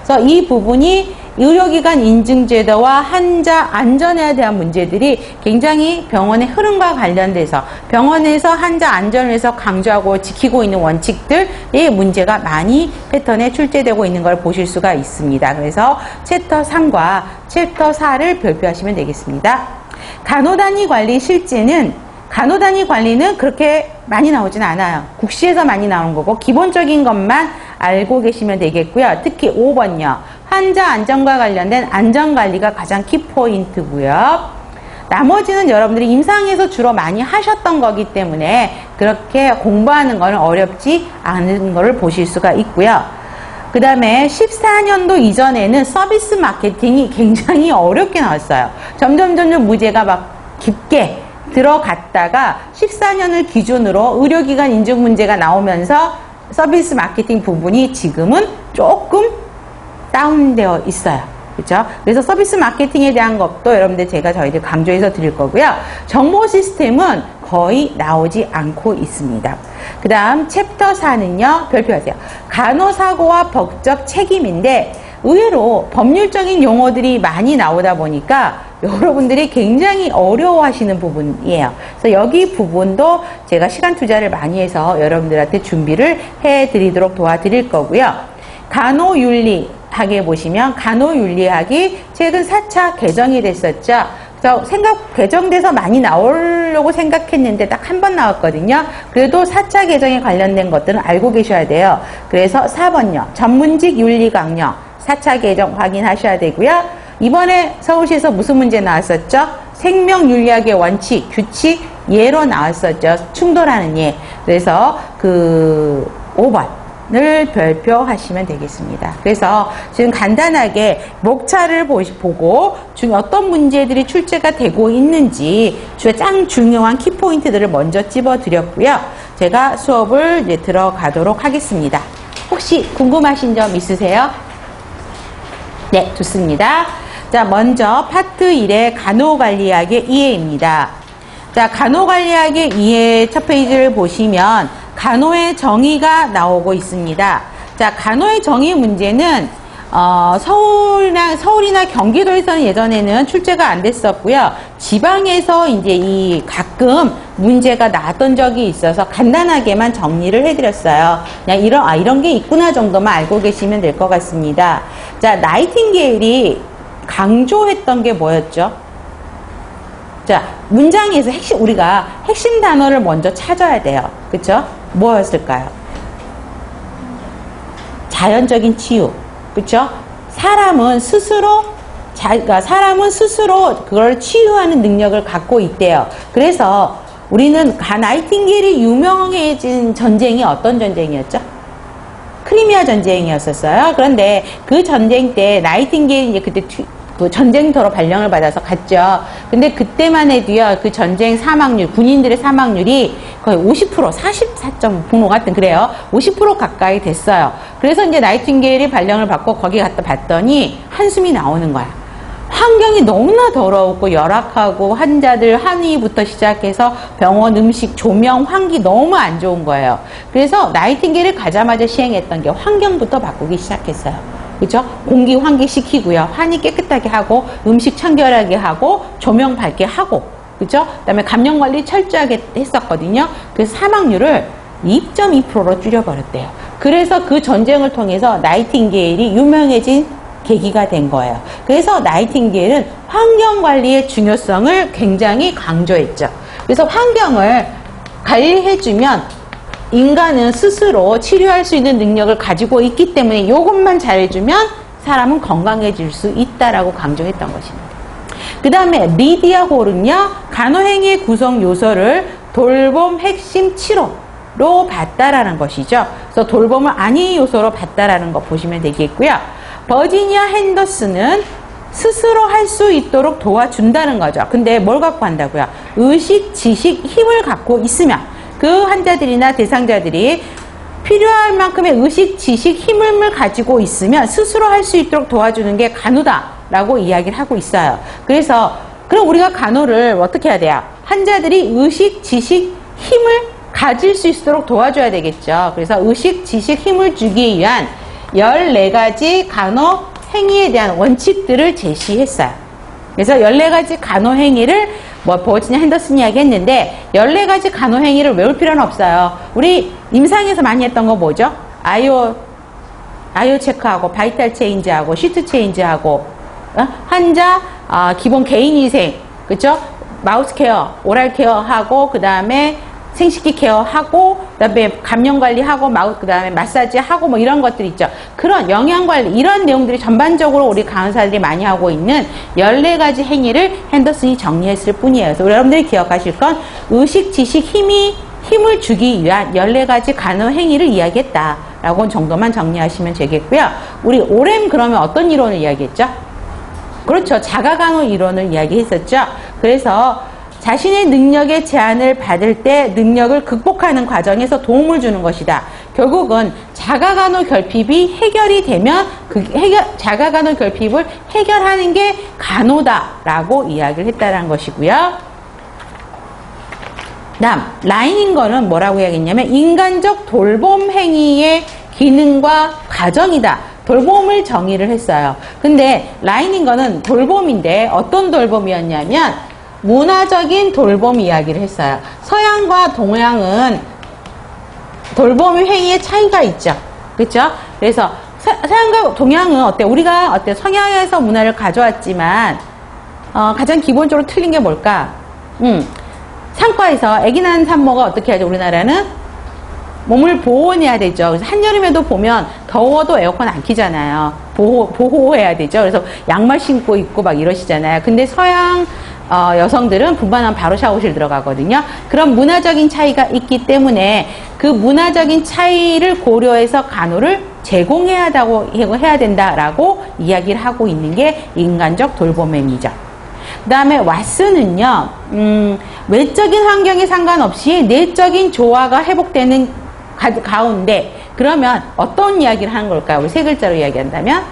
그래서 이 부분이 의료기관 인증제도와 환자 안전에 대한 문제들이 굉장히 병원의 흐름과 관련돼서 병원에서 환자 안전을 위해서 강조하고 지키고 있는 원칙들의 문제가 많이 패턴에 출제되고 있는 걸 보실 수가 있습니다. 그래서 챕터 3과 챕터 4를 별표하시면 되겠습니다. 간호단위 관리 실제는 간호단위 관리는 그렇게 많이 나오진 않아요. 국시에서 많이 나오는 거고 기본적인 것만 알고 계시면 되겠고요. 특히 5번요. 환자 안전과 관련된 안전관리가 가장 키포인트고요. 나머지는 여러분들이 임상에서 주로 많이 하셨던 거기 때문에 그렇게 공부하는 거는 어렵지 않은 거를 보실 수가 있고요. 그 다음에 14년도 이전에는 서비스 마케팅이 굉장히 어렵게 나왔어요. 점점 문제가 막 깊게 들어갔다가 14년을 기준으로 의료기관 인증 문제가 나오면서 서비스 마케팅 부분이 지금은 조금 다운되어 있어요. 그렇죠? 그래서 서비스 마케팅에 대한 것도 여러분들 저희들 강조해서 드릴 거고요. 정보 시스템은 거의 나오지 않고 있습니다. 그 다음 챕터 4는요. 별표하세요. 간호사고와 법적 책임인데 의외로 법률적인 용어들이 많이 나오다 보니까 여러분들이 굉장히 어려워하시는 부분이에요. 그래서 여기 부분도 제가 시간 투자를 많이 해서 여러분들한테 준비를 해드리도록 도와드릴 거고요. 간호윤리학에 보시면 간호윤리학이 최근 4차 개정이 됐었죠. 그래서 개정돼서 많이 나오려고 생각했는데 딱 한 번 나왔거든요. 그래도 4차 개정에 관련된 것들은 알고 계셔야 돼요. 그래서 4번요. 전문직 윤리 강령 4차 개정 확인하셔야 되고요. 이번에 서울시에서 무슨 문제 나왔었죠? 생명윤리학의 원칙, 규칙, 예로 나왔었죠. 충돌하는 예. 그래서 그 5번을 별표하시면 되겠습니다. 그래서 지금 간단하게 목차를 보고 어떤 문제들이 출제가 되고 있는지 가장 중요한 키포인트들을 먼저 찝어드렸고요. 제가 수업을 이제 들어가도록 하겠습니다. 혹시 궁금하신 점 있으세요? 네, 좋습니다. 자, 먼저 파트 1의 간호관리학의 이해입니다. 자, 간호관리학의 이해 첫 페이지를 보시면 간호의 정의가 나오고 있습니다. 자, 간호의 정의 문제는 서울이나 경기도에서는 예전에는 출제가 안 됐었고요. 지방에서 이제 가끔 문제가 나왔던 적이 있어서 간단하게만 정리를 해드렸어요. 그냥 이런 게 있구나 정도만 알고 계시면 될 것 같습니다. 자, 나이팅게일이 강조했던 게 뭐였죠? 자, 문장에서 우리가 핵심 단어를 먼저 찾아야 돼요. 그쵸? 뭐였을까요? 자연적인 치유. 그쵸? 사람은 스스로 그걸 치유하는 능력을 갖고 있대요. 그래서 우리는 나이팅게일이 유명해진 전쟁이 어떤 전쟁이었죠? 크리미아 전쟁이었었어요. 그런데 그 전쟁 때 나이팅게일이 이제 그때 그 전쟁터로 발령을 받아서 갔죠. 근데 그때만 해도요, 그 전쟁 사망률, 군인들의 사망률이 거의 50%, 44.5 같은 그래요. 50% 가까이 됐어요. 그래서 이제 나이팅게일이 발령을 받고 거기 갔다 봤더니 한숨이 나오는 거야. 환경이 너무나 더러웠고 열악하고 환자들 한의부터 시작해서 병원 음식, 조명, 환기 너무 안 좋은 거예요. 그래서 나이팅게일을 가자마자 시행했던 게 환경부터 바꾸기 시작했어요. 그죠? 공기 환기시키고요. 환기 깨끗하게 하고 음식 청결하게 하고 조명 밝게 하고 그죠? 그다음에 감염 관리 철저하게 했었거든요. 그래서 사망률을 2.2%로 줄여버렸대요. 그래서 그 전쟁을 통해서 나이팅게일이 유명해진 계기가 된 거예요. 그래서 나이팅게일은 환경관리의 중요성을 굉장히 강조했죠. 그래서 환경을 관리해주면 인간은 스스로 치료할 수 있는 능력을 가지고 있기 때문에 이것만 잘해주면 사람은 건강해질 수 있다라고 강조했던 것입니다. 그 다음에 리디아 홀은요, 간호행위의 구성 요소를 돌봄 핵심 치료, 요소로 봤다라는 것이죠. 그래서 돌봄을 안위 요소로 봤다라는 거 보시면 되겠고요. 버지니아 핸더슨은 스스로 할 수 있도록 도와준다는 거죠. 근데 뭘 갖고 한다고요? 의식, 지식, 힘을 갖고 있으면 그 환자들이나 대상자들이 필요할 만큼의 의식, 지식, 힘을 가지고 있으면 스스로 할 수 있도록 도와주는 게 간호다라고 이야기를 하고 있어요. 그래서 그럼 우리가 간호를 어떻게 해야 돼요? 환자들이 의식, 지식, 힘을 가질 수 있도록 도와줘야 되겠죠. 그래서 의식, 지식, 힘을 주기 위한 14가지 간호 행위에 대한 원칙들을 제시했어요. 그래서 14가지 간호 행위를 버지니아 핸더슨 이야기 했는데 14가지 간호 행위를 외울 필요는 없어요. 우리 임상에서 많이 했던 거 뭐죠? 아이오 체크하고 바이탈 체인지하고 시트 체인지하고 환자 기본 개인위생, 그쵸? 마우스 케어, 오랄 케어하고 그 다음에 생식기 케어하고 그다음에 감염 관리하고 그다음에 마사지하고 뭐 이런 것들 있죠. 그런 영양 관리 이런 내용들이 전반적으로 우리 간호사들이 많이 하고 있는 14가지 행위를 핸더슨이 정리했을 뿐이에요. 그래서 여러분들이 기억하실 건 의식, 지식, 힘을 주기 위한 14가지 간호 행위를 이야기했다라고 정도만 정리하시면 되겠고요. 우리 오렘 그러면 어떤 이론을 이야기했죠? 그렇죠. 자가간호 이론을 이야기했었죠. 그래서 자신의 능력의 제한을 받을 때 능력을 극복하는 과정에서 도움을 주는 것이다. 결국은 자가간호 결핍이 해결이 되면 자가간호 결핍을 해결하는 게 간호다라고 이야기를 했다는 것이고요. 다음 라이닝거는 뭐라고 이야기했냐면 인간적 돌봄 행위의 기능과 과정이다. 돌봄을 정의를 했어요. 근데 라이닝거는 돌봄인데 어떤 돌봄이었냐면 문화적인 돌봄 이야기를 했어요. 서양과 동양은 돌봄 행위의 차이가 있죠. 그렇죠? 그래서 서양과 동양은 어때? 우리가 어때? 성향에서 문화를 가져왔지만 가장 기본적으로 틀린 게 뭘까? 산과에서 아기 낳은 산모가 어떻게 하죠? 우리나라는 몸을 보호해야 되죠. 그래서 한여름에도 보면 더워도 에어컨 안 켜잖아요. 보호해야 되죠. 그래서 양말 신고 있고 막 이러시잖아요. 근데 서양 여성들은 분만하면 바로 샤워실 들어가거든요. 그런 문화적인 차이가 있기 때문에 그 문화적인 차이를 고려해서 간호를 제공해야 된다라고 이야기를 하고 있는 게 인간적 돌봄 행위죠. 그 다음에 왓슨은요, 외적인 환경에 상관없이 내적인 조화가 회복되는 가운데 그러면 어떤 이야기를 하는 걸까요? 우리 세 글자로 이야기한다면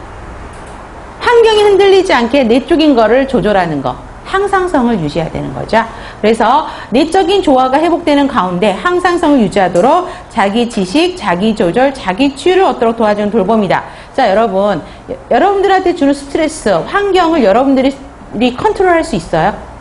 환경이 흔들리지 않게 내적인 거를 조절하는 거. 항상성을 유지해야 되는 거죠. 그래서 내적인 조화가 회복되는 가운데 항상성을 유지하도록 자기 지식, 자기 조절, 자기 치유를 얻도록 도와주는 돌봄이다. 자, 여러분들한테 주는 스트레스, 환경을 여러분들이 컨트롤할 수 있어요?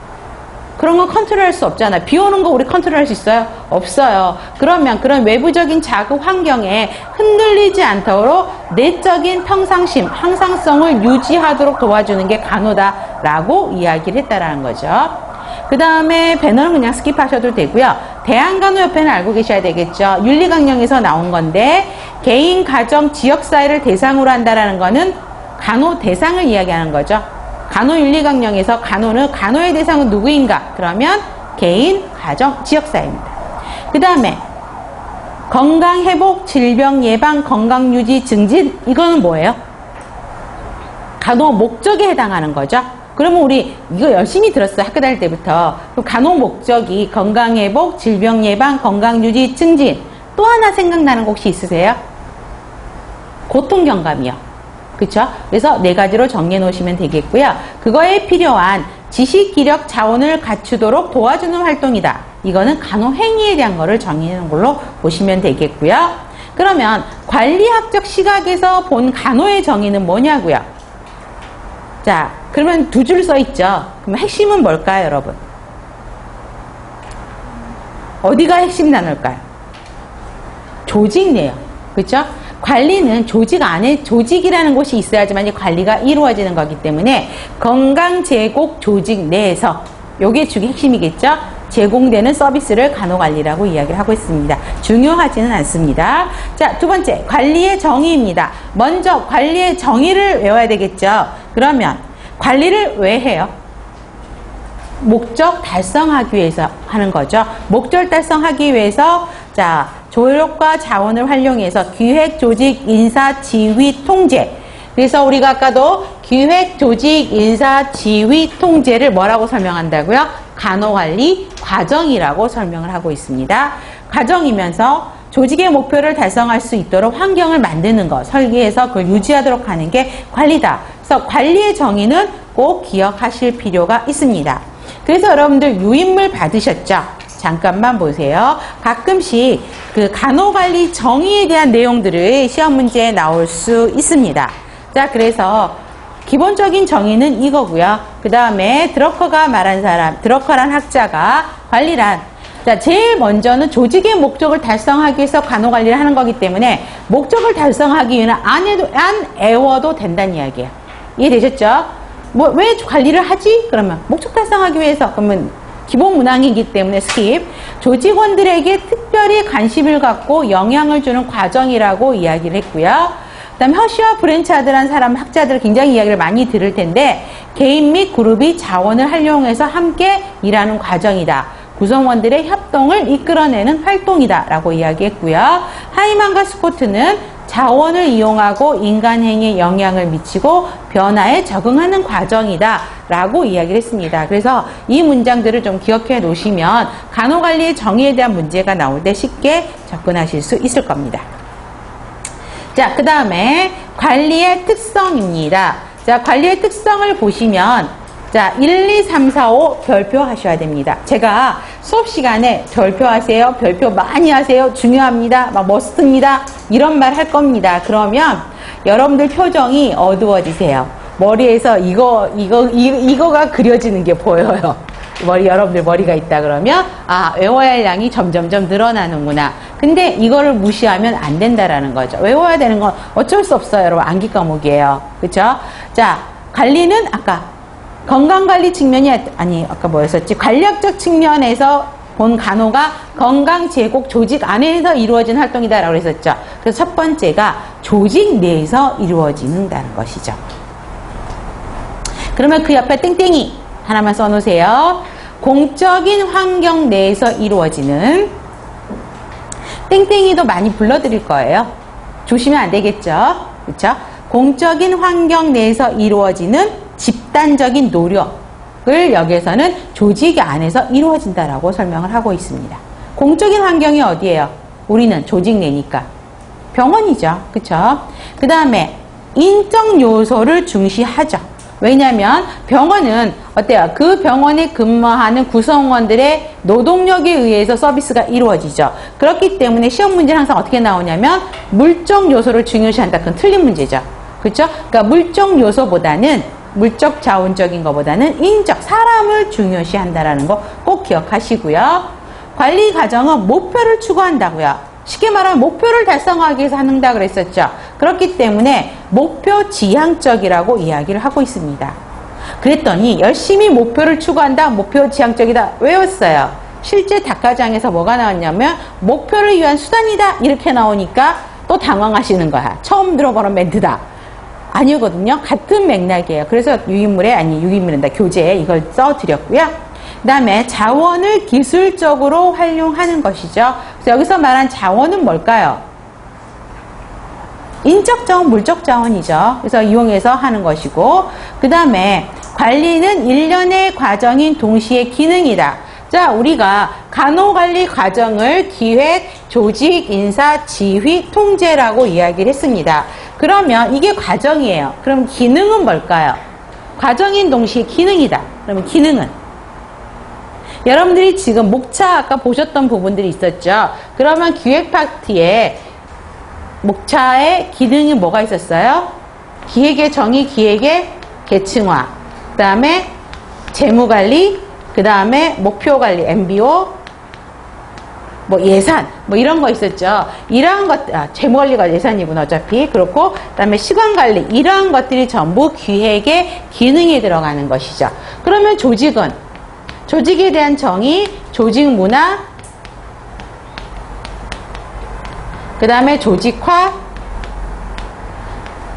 그런 건 컨트롤할 수 없잖아요. 비 오는 거 우리 컨트롤할 수 있어요? 없어요. 그러면 그런 외부적인 자극 환경에 흔들리지 않도록 내적인 평상심, 항상성을 유지하도록 도와주는 게 간호다라고 이야기를 했다라는 거죠. 그 다음에 배너는 그냥 스킵하셔도 되고요. 대한간호협회는 알고 계셔야 되겠죠. 윤리강령에서 나온 건데 개인, 가정, 지역사회를 대상으로 한다라는 거는 간호 대상을 이야기하는 거죠. 간호윤리강령에서 간호의 대상은 누구인가? 그러면 개인, 가정, 지역사회입니다. 그 다음에 건강회복, 질병예방, 건강유지, 증진 이거는 뭐예요? 간호 목적에 해당하는 거죠. 그러면 우리 이거 열심히 들었어요. 학교 다닐 때부터. 그럼 간호 목적이 건강회복, 질병예방, 건강유지, 증진 또 하나 생각나는 거 혹시 있으세요? 고통경감이요. 그쵸? 그래서 4가지로 정리해 놓으시면 되겠고요. 그거에 필요한 지식, 기력, 자원을 갖추도록 도와주는 활동이다. 이거는 간호 행위에 대한 거를 정의해 놓은 걸로 보시면 되겠고요. 그러면 관리학적 시각에서 본 간호의 정의는 뭐냐고요? 자, 그러면 2줄 써 있죠. 그럼 핵심은 뭘까요, 여러분? 어디가 핵심 나눌까요? 조직 내용. 그쵸? 관리는 조직 안에 조직이라는 곳이 있어야지만 이 관리가 이루어지는 거기 때문에 건강 제공 조직 내에서 요게 주기 핵심이겠죠. 제공되는 서비스를 간호관리라고 이야기를 하고 있습니다. 중요하지는 않습니다. 자, 2번째 관리의 정의입니다. 먼저 관리의 정의를 외워야 되겠죠. 그러면 관리를 왜 해요? 목적 달성하기 위해서 하는 거죠. 목적 달성하기 위해서 자 조력과 자원을 활용해서 기획, 조직, 인사, 지휘, 통제. 그래서 우리가 아까도 기획, 조직, 인사, 지휘, 통제를 뭐라고 설명한다고요? 간호관리 과정이라고 설명을 하고 있습니다. 과정이면서 조직의 목표를 달성할 수 있도록 환경을 만드는 것, 설계해서 그걸 유지하도록 하는 게 관리다. 그래서 관리의 정의는 꼭 기억하실 필요가 있습니다. 그래서 여러분들 유인물 받으셨죠? 잠깐만 보세요. 가끔씩 그 간호관리 정의에 대한 내용들을 시험 문제에 나올 수 있습니다. 자, 그래서 기본적인 정의는 이거고요. 그 다음에 드러커가 말한 사람, 드러커란 학자가 관리란, 자, 제일 먼저는 조직의 목적을 달성하기 위해서 간호관리를 하는 거기 때문에 목적을 달성하기 위해는 안 애워도 된다는 이야기예요. 이해되셨죠? 왜 관리를 하지? 그러면 목적 달성하기 위해서. 그러면 기본 문항이기 때문에 스킵. 조직원들에게 특별히 관심을 갖고 영향을 주는 과정이라고 이야기를 했고요. 그 다음에 허쉬와 브랜차드라는 사람, 학자들 굉장히 이야기를 많이 들을 텐데 개인 및 그룹이 자원을 활용해서 함께 일하는 과정이다. 구성원들의 협동을 이끌어내는 활동이다 라고 이야기했고요. 하이만과 스코트는 자원을 이용하고 인간 행위에 영향을 미치고 변화에 적응하는 과정이다 라고 이야기를 했습니다. 그래서 이 문장들을 좀 기억해 놓으시면 간호관리의 정의에 대한 문제가 나올 때 쉽게 접근하실 수 있을 겁니다. 자, 그 다음에 관리의 특성입니다. 자, 관리의 특성을 보시면 자, 1, 2, 3, 4, 5 별표 하셔야 됩니다. 제가 수업 시간에 별표하세요. 별표 많이 하세요. 중요합니다. 막 머스트입니다. 이런 말 할 겁니다. 그러면 여러분들 표정이 어두워지세요. 머리에서 이거가 그려지는 게 보여요. 여러분들 머리가 있다 그러면 아, 외워야 할 양이 점점점 늘어나는구나. 근데 이거를 무시하면 안 된다라는 거죠. 외워야 되는 건 어쩔 수 없어요. 여러분 암기 과목이에요. 그렇죠? 자, 관리는 아까 건강관리 측면이 아까 뭐였었지? 관력적 측면에서 본 간호가 건강 제공 조직 안에서 이루어진 활동이다라고 했었죠. 그래서 첫 번째가 조직 내에서 이루어진다는 것이죠. 그러면 그 옆에 땡땡이 하나만 써놓으세요. 공적인 환경 내에서 이루어지는 땡땡이도 많이 불러드릴 거예요. 조심하면 안 되겠죠. 그렇죠? 공적인 환경 내에서 이루어지는 집단적인 노력을 여기에서는 조직 안에서 이루어진다라고 설명을 하고 있습니다. 공적인 환경이 어디예요? 우리는 조직 내니까 병원이죠. 그렇죠? 그 다음에 인적 요소를 중시하죠. 왜냐하면 병원은 어때요? 그 병원에 근무하는 구성원들의 노동력에 의해서 서비스가 이루어지죠. 그렇기 때문에 시험 문제는 항상 어떻게 나오냐면 물적 요소를 중요시한다. 그건 틀린 문제죠. 그렇죠? 그러니까 물적 요소보다는 물적 자원적인 것보다는 인적, 사람을 중요시한다라는 거 꼭 기억하시고요. 관리 과정은 목표를 추구한다고요. 쉽게 말하면 목표를 달성하기 위해서 한다 그랬었죠. 그렇기 때문에 목표 지향적이라고 이야기를 하고 있습니다. 그랬더니 열심히 목표를 추구한다, 목표 지향적이다 외웠어요. 실제 닭가장에서 뭐가 나왔냐면 목표를 위한 수단이다 이렇게 나오니까 또 당황하시는 거야. 처음 들어보는 멘트다. 아니거든요. 같은 맥락이에요. 그래서 유인물이란다. 교재에 이걸 써드렸고요. 그 다음에 자원을 기술적으로 활용하는 것이죠. 그래서 여기서 말한 자원은 뭘까요? 인적 자원, 물적 자원이죠. 그래서 이용해서 하는 것이고, 그 다음에 관리는 일련의 과정인 동시에 기능이다. 자, 우리가 간호관리 과정을 기획, 조직, 인사, 지휘, 통제라고 이야기를 했습니다. 그러면 이게 과정이에요. 그럼 기능은 뭘까요? 과정인 동시에 기능이다. 그러면 기능은? 여러분들이 지금 목차 아까 보셨던 부분들이 있었죠. 그러면 기획 파트에 목차의 기능이 뭐가 있었어요? 기획의 정의, 기획의 계층화, 그 다음에 재무관리, 그 다음에 목표관리, MBO, 뭐 예산, 뭐 이런 거 있었죠. 이러한 것, 재무관리가 예산이구나, 어차피. 그렇고, 그 다음에 시간관리, 이러한 것들이 전부 기획의 기능에 들어가는 것이죠. 그러면 조직은? 조직에 대한 정의, 조직 문화, 그 다음에 조직화,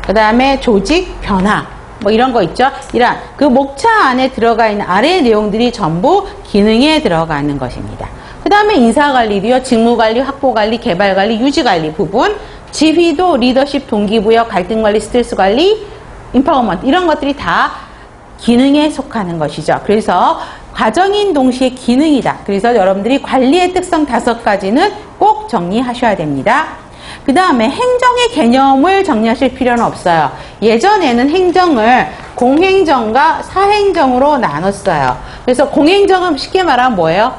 그 다음에 조직 변화, 뭐 이런 거 있죠. 이런 그 목차 안에 들어가 있는 아래의 내용들이 전부 기능에 들어가는 것입니다. 그 다음에 인사관리도요. 직무관리, 확보관리, 개발관리, 유지관리 부분. 지휘도 리더십, 동기부여, 갈등관리, 스트레스관리, 인파워먼트 이런 것들이 다 기능에 속하는 것이죠. 그래서 과정인 동시에 기능이다. 그래서 여러분들이 관리의 특성 5가지는 꼭 정리하셔야 됩니다. 그 다음에 행정의 개념을 정리하실 필요는 없어요. 예전에는 행정을 공행정과 사행정으로 나눴어요. 그래서 공행정은 쉽게 말하면 뭐예요?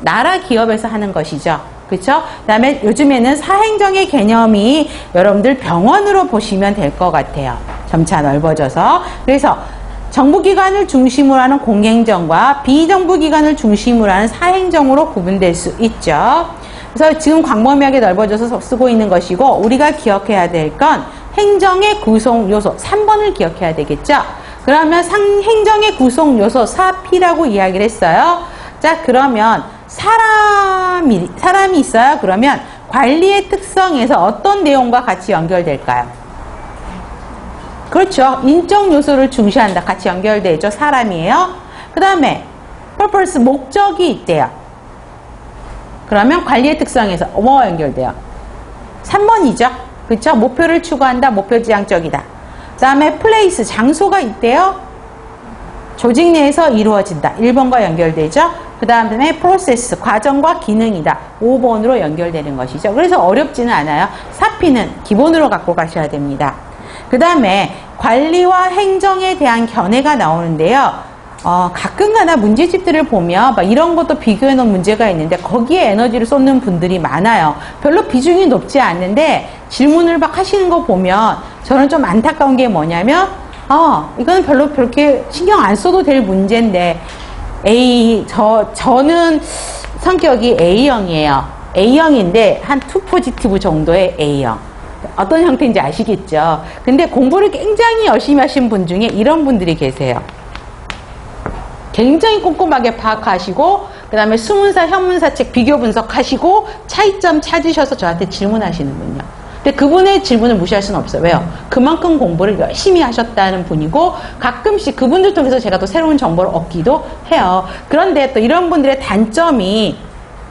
나라 기업에서 하는 것이죠. 그렇죠? 그 다음에 요즘에는 사행정의 개념이 여러분들 병원으로 보시면 될 것 같아요. 점차 넓어져서. 그래서 정부기관을 중심으로 하는 공행정과 비정부기관을 중심으로 하는 사행정으로 구분될 수 있죠. 그래서 지금 광범위하게 넓어져서 쓰고 있는 것이고, 우리가 기억해야 될 건 행정의 구성 요소 3번을 기억해야 되겠죠. 그러면 행정의 구성 요소 4P라고 이야기를 했어요. 자, 그러면 사람이 있어요. 그러면 관리의 특성에서 어떤 내용과 같이 연결될까요? 그렇죠. 인적 요소를 중시한다. 같이 연결되죠. 사람이에요. 그 다음에 purpose, 목적이 있대요. 그러면 관리의 특성에서 뭐가 연결돼요? 3번이죠. 그렇죠? 목표를 추구한다. 목표지향적이다. 그 다음에 place, 장소가 있대요. 조직 내에서 이루어진다. 1번과 연결되죠. 그 다음에 process, 과정과 기능이다. 5번으로 연결되는 것이죠. 그래서 어렵지는 않아요. 4P는 기본으로 갖고 가셔야 됩니다. 그 다음에 관리와 행정에 대한 견해가 나오는데요. 가끔가다 문제집들을 보면 막 이런 것도 비교해 놓은 문제가 있는데 거기에 에너지를 쏟는 분들이 많아요. 별로 비중이 높지 않는데 질문을 막 하시는 거 보면 저는 좀 안타까운 게 뭐냐면 이건 별로 그렇게 신경 안 써도 될 문제인데 저는 성격이 A형이에요. A형인데 한 2 포지티브 정도의 A형. 어떤 형태인지 아시겠죠? 근데 공부를 굉장히 열심히 하신 분 중에 이런 분들이 계세요. 굉장히 꼼꼼하게 파악하시고 그 다음에 수문사, 현문사책 비교 분석하시고 차이점 찾으셔서 저한테 질문하시는군요. 근데 그분의 질문을 무시할 수는 없어요. 왜요? 그만큼 공부를 열심히 하셨다는 분이고 가끔씩 그분들 통해서 제가 또 새로운 정보를 얻기도 해요. 그런데 또 이런 분들의 단점이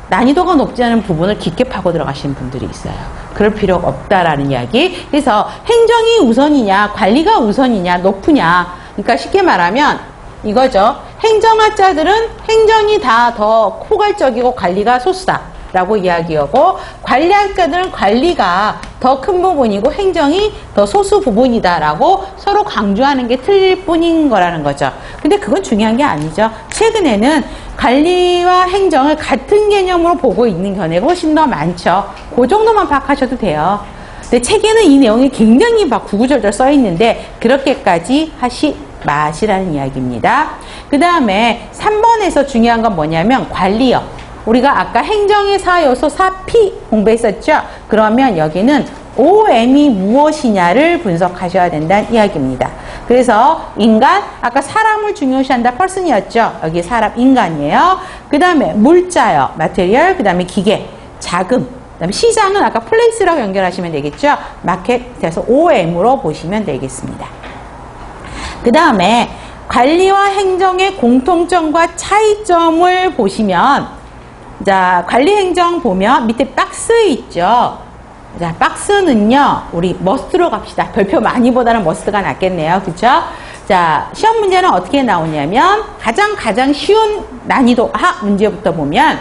난이도가 높지 않은 부분을 깊게 파고 들어가시는 분들이 있어요. 그럴 필요가 없다라는 이야기. 그래서 행정이 우선이냐 관리가 우선이냐 높으냐, 그러니까 쉽게 말하면 이거죠. 행정학자들은 행정이 다 더 포괄적이고 관리가 소수다 라고 이야기하고, 관리학자들은 관리가 더 큰 부분이고 행정이 더 소수 부분이다 라고 서로 강조하는 게 틀릴 뿐인 거라는 거죠. 근데 그건 중요한 게 아니죠. 최근에는 관리와 행정을 같은 개념으로 보고 있는 견해가 훨씬 더 많죠. 그 정도만 파악하셔도 돼요. 근데 책에는 이 내용이 굉장히 막 구구절절 써 있는데 그렇게까지 하시 마시라는 이야기입니다. 그 다음에 3번에서 중요한 건 뭐냐면 관리요. 우리가 아까 행정의 4요소 4P 공부했었죠? 그러면 여기는 OM이 무엇이냐를 분석하셔야 된다는 이야기입니다. 그래서 인간, 아까 사람을 중요시한다 person이었죠? 여기 사람, 인간이에요. 그 다음에 물자요. material, 그 다음에 기계, 자금, 그 다음에 시장은 아까 place라고 연결하시면 되겠죠? 마켓에서 OM으로 보시면 되겠습니다. 그 다음에 관리와 행정의 공통점과 차이점을 보시면, 자, 관리 행정 보면 밑에 박스 있죠? 자, 박스는요, 우리 머스트로 갑시다. 별표 많이보다는 머스트가 낫겠네요. 그쵸? 자, 시험 문제는 어떻게 나오냐면, 가장 쉬운 난이도 하 문제부터 보면,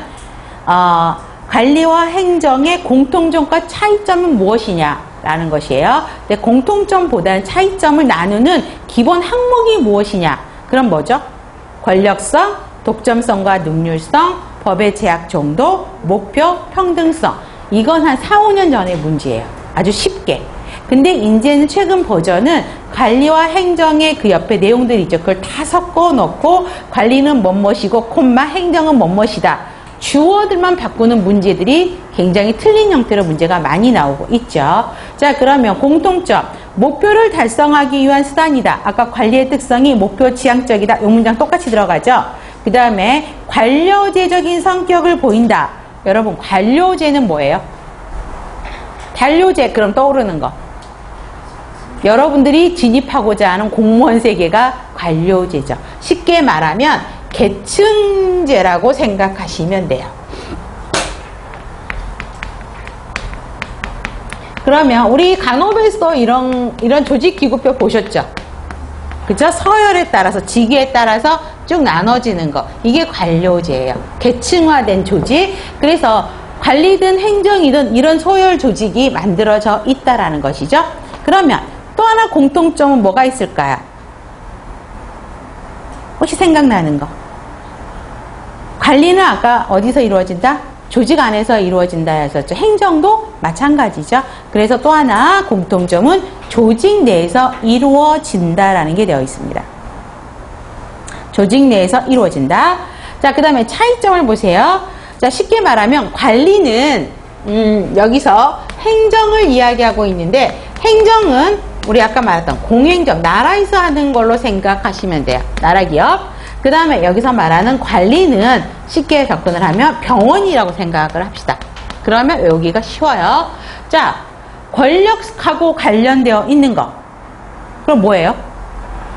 관리와 행정의 공통점과 차이점은 무엇이냐? 라는 것이에요. 근데 공통점보다는 차이점을 나누는 기본 항목이 무엇이냐? 그럼 뭐죠? 권력성, 독점성과 능률성, 법의 제약 정도, 목표, 평등성. 이건 한 4, 5년 전의 문제예요. 아주 쉽게. 근데 이제는 최근 버전은 관리와 행정의 그 옆에 내용들이 있죠. 그걸 다 섞어 놓고 관리는 뭐뭐이고 콤마 행정은 뭐뭐이다. 주어들만 바꾸는 문제들이 굉장히 틀린 형태로 문제가 많이 나오고 있죠. 자, 그러면 공통점. 목표를 달성하기 위한 수단이다. 아까 관리의 특성이 목표 지향적이다. 이 문장 똑같이 들어가죠. 그 다음에 관료제적인 성격을 보인다. 여러분, 관료제는 뭐예요? 단료제, 그럼 떠오르는 거. 여러분들이 진입하고자 하는 공무원 세계가 관료제죠. 쉽게 말하면 계층제라고 생각하시면 돼요. 그러면 우리 간호부에서도 이런 조직기구표 보셨죠? 그죠? 서열에 따라서, 직위에 따라서 쭉 나눠지는 거. 이게 관료제예요. 계층화된 조직. 그래서 관리든 행정이든 이런 소열 조직이 만들어져 있다라는 것이죠. 그러면 또 하나 공통점은 뭐가 있을까요? 혹시 생각나는 거? 관리는 아까 어디서 이루어진다? 조직 안에서 이루어진다 했었죠. 행정도 마찬가지죠. 그래서 또 하나 공통점은 조직 내에서 이루어진다라는 게 되어 있습니다. 조직 내에서 이루어진다. 자, 그 다음에 차이점을 보세요. 자, 쉽게 말하면 관리는 여기서 행정을 이야기하고 있는데, 행정은 우리 아까 말했던 공행정, 나라에서 하는 걸로 생각하시면 돼요. 나라 기업. 그 다음에 여기서 말하는 관리는 쉽게 접근을 하면 병원이라고 생각을 합시다. 그러면 여기가 쉬워요. 자, 권력하고 관련되어 있는 거. 그럼 뭐예요?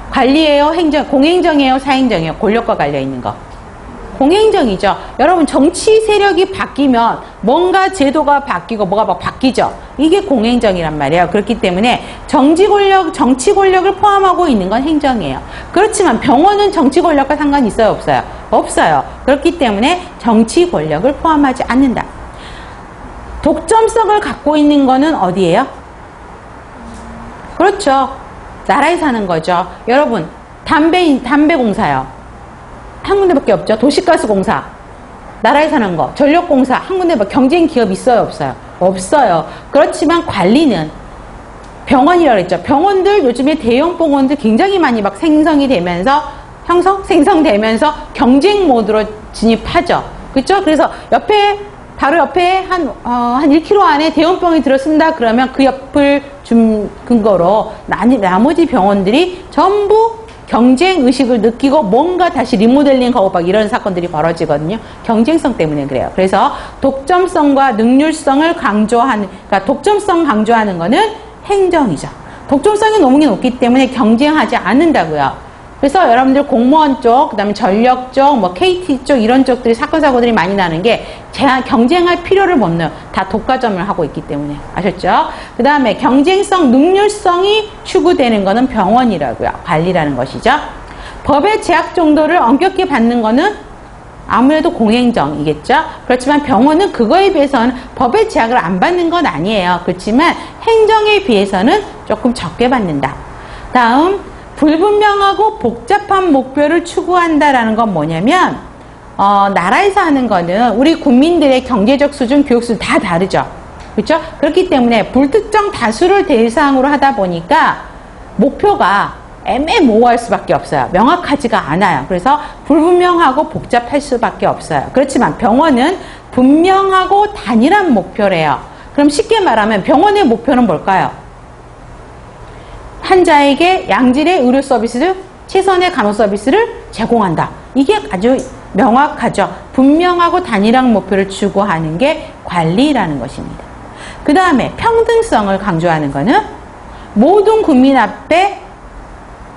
관리예요? 행정, 공행정이에요? 사행정이에요? 권력과 관련 있는 거. 공행정이죠. 여러분, 정치 세력이 바뀌면 뭔가 제도가 바뀌고 뭐가 막 바뀌죠. 이게 공행정이란 말이에요. 그렇기 때문에 정치 권력을 포함하고 있는 건 행정이에요. 그렇지만 병원은 정치 권력과 상관이 있어요? 없어요? 없어요. 그렇기 때문에 정치 권력을 포함하지 않는다. 독점성을 갖고 있는 거는 어디예요? 그렇죠. 나라에 사는 거죠. 여러분, 담배공사요. 한 군데밖에 없죠. 도시가스공사, 나라에 사는 거, 전력공사, 한 군데밖에. 경쟁 기업 있어요? 없어요? 없어요. 그렇지만 관리는 병원이라고 했죠. 병원들, 요즘에 대형 병원들 굉장히 많이 막 생성이 되면서, 생성되면서 경쟁 모드로 진입하죠. 그렇죠? 그래서 바로 옆에 한 1km 안에 대형병이 들어선다 그러면 그 옆을 근거로 나머지 병원들이 전부 경쟁 의식을 느끼고 뭔가 다시 리모델링하고 막 이런 사건들이 벌어지거든요. 경쟁성 때문에 그래요. 그래서 독점성과 능률성을 강조하는, 그러니까 독점성 강조하는 거는 행정이죠. 독점성이 너무 높기 때문에 경쟁하지 않는다고요. 그래서 여러분들 공무원 쪽, 그 다음에 전력 쪽, 뭐 KT 쪽 이런 쪽들이 사건 사고들이 많이 나는 게 경쟁할 필요를 못 넣어요. 다 독과점을 하고 있기 때문에. 아셨죠? 그 다음에 경쟁성, 능률성이 추구되는 거는 병원이라고요. 관리라는 것이죠. 법의 제약 정도를 엄격히 받는 거는 아무래도 공행정이겠죠. 그렇지만 병원은 그거에 비해서는 법의 제약을 안 받는 건 아니에요. 그렇지만 행정에 비해서는 조금 적게 받는다. 다음, 불분명하고 복잡한 목표를 추구한다라는 건 뭐냐면, 나라에서 하는 거는 우리 국민들의 경제적 수준, 교육 수준 다 다르죠. 그렇죠? 그렇기 때문에 불특정 다수를 대상으로 하다 보니까 목표가 애매모호할 수밖에 없어요. 명확하지가 않아요. 그래서 불분명하고 복잡할 수밖에 없어요. 그렇지만 병원은 분명하고 단일한 목표래요. 그럼 쉽게 말하면 병원의 목표는 뭘까요? 환자에게 양질의 의료 서비스를, 최선의 간호 서비스를 제공한다. 이게 아주 명확하죠. 분명하고 단일한 목표를 추구하는 게 관리라는 것입니다. 그 다음에 평등성을 강조하는 거는 모든 국민 앞에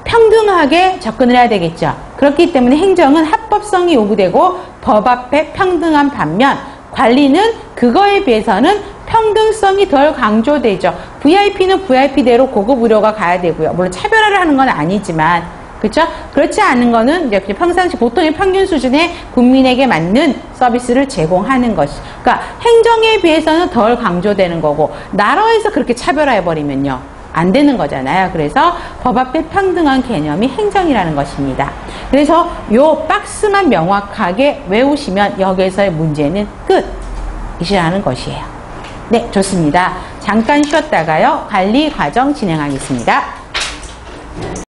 평등하게 접근을 해야 되겠죠. 그렇기 때문에 행정은 합법성이 요구되고 법 앞에 평등한 반면 관리는 그거에 비해서는 평등성이 덜 강조되죠. VIP는 VIP대로 고급 의료가 가야 되고요. 물론 차별화를 하는 건 아니지만, 그렇죠? 그렇지 않은 거는 이제 평상시 보통의 평균 수준의 국민에게 맞는 서비스를 제공하는 것이. 그러니까 행정에 비해서는 덜 강조되는 거고, 나라에서 그렇게 차별화해버리면요, 안 되는 거잖아요. 그래서 법 앞에 평등한 개념이 행정이라는 것입니다. 그래서 요 박스만 명확하게 외우시면 여기에서의 문제는 끝이라는 것이에요. 네, 좋습니다. 잠깐 쉬었다가요, 관리 과정 진행하겠습니다.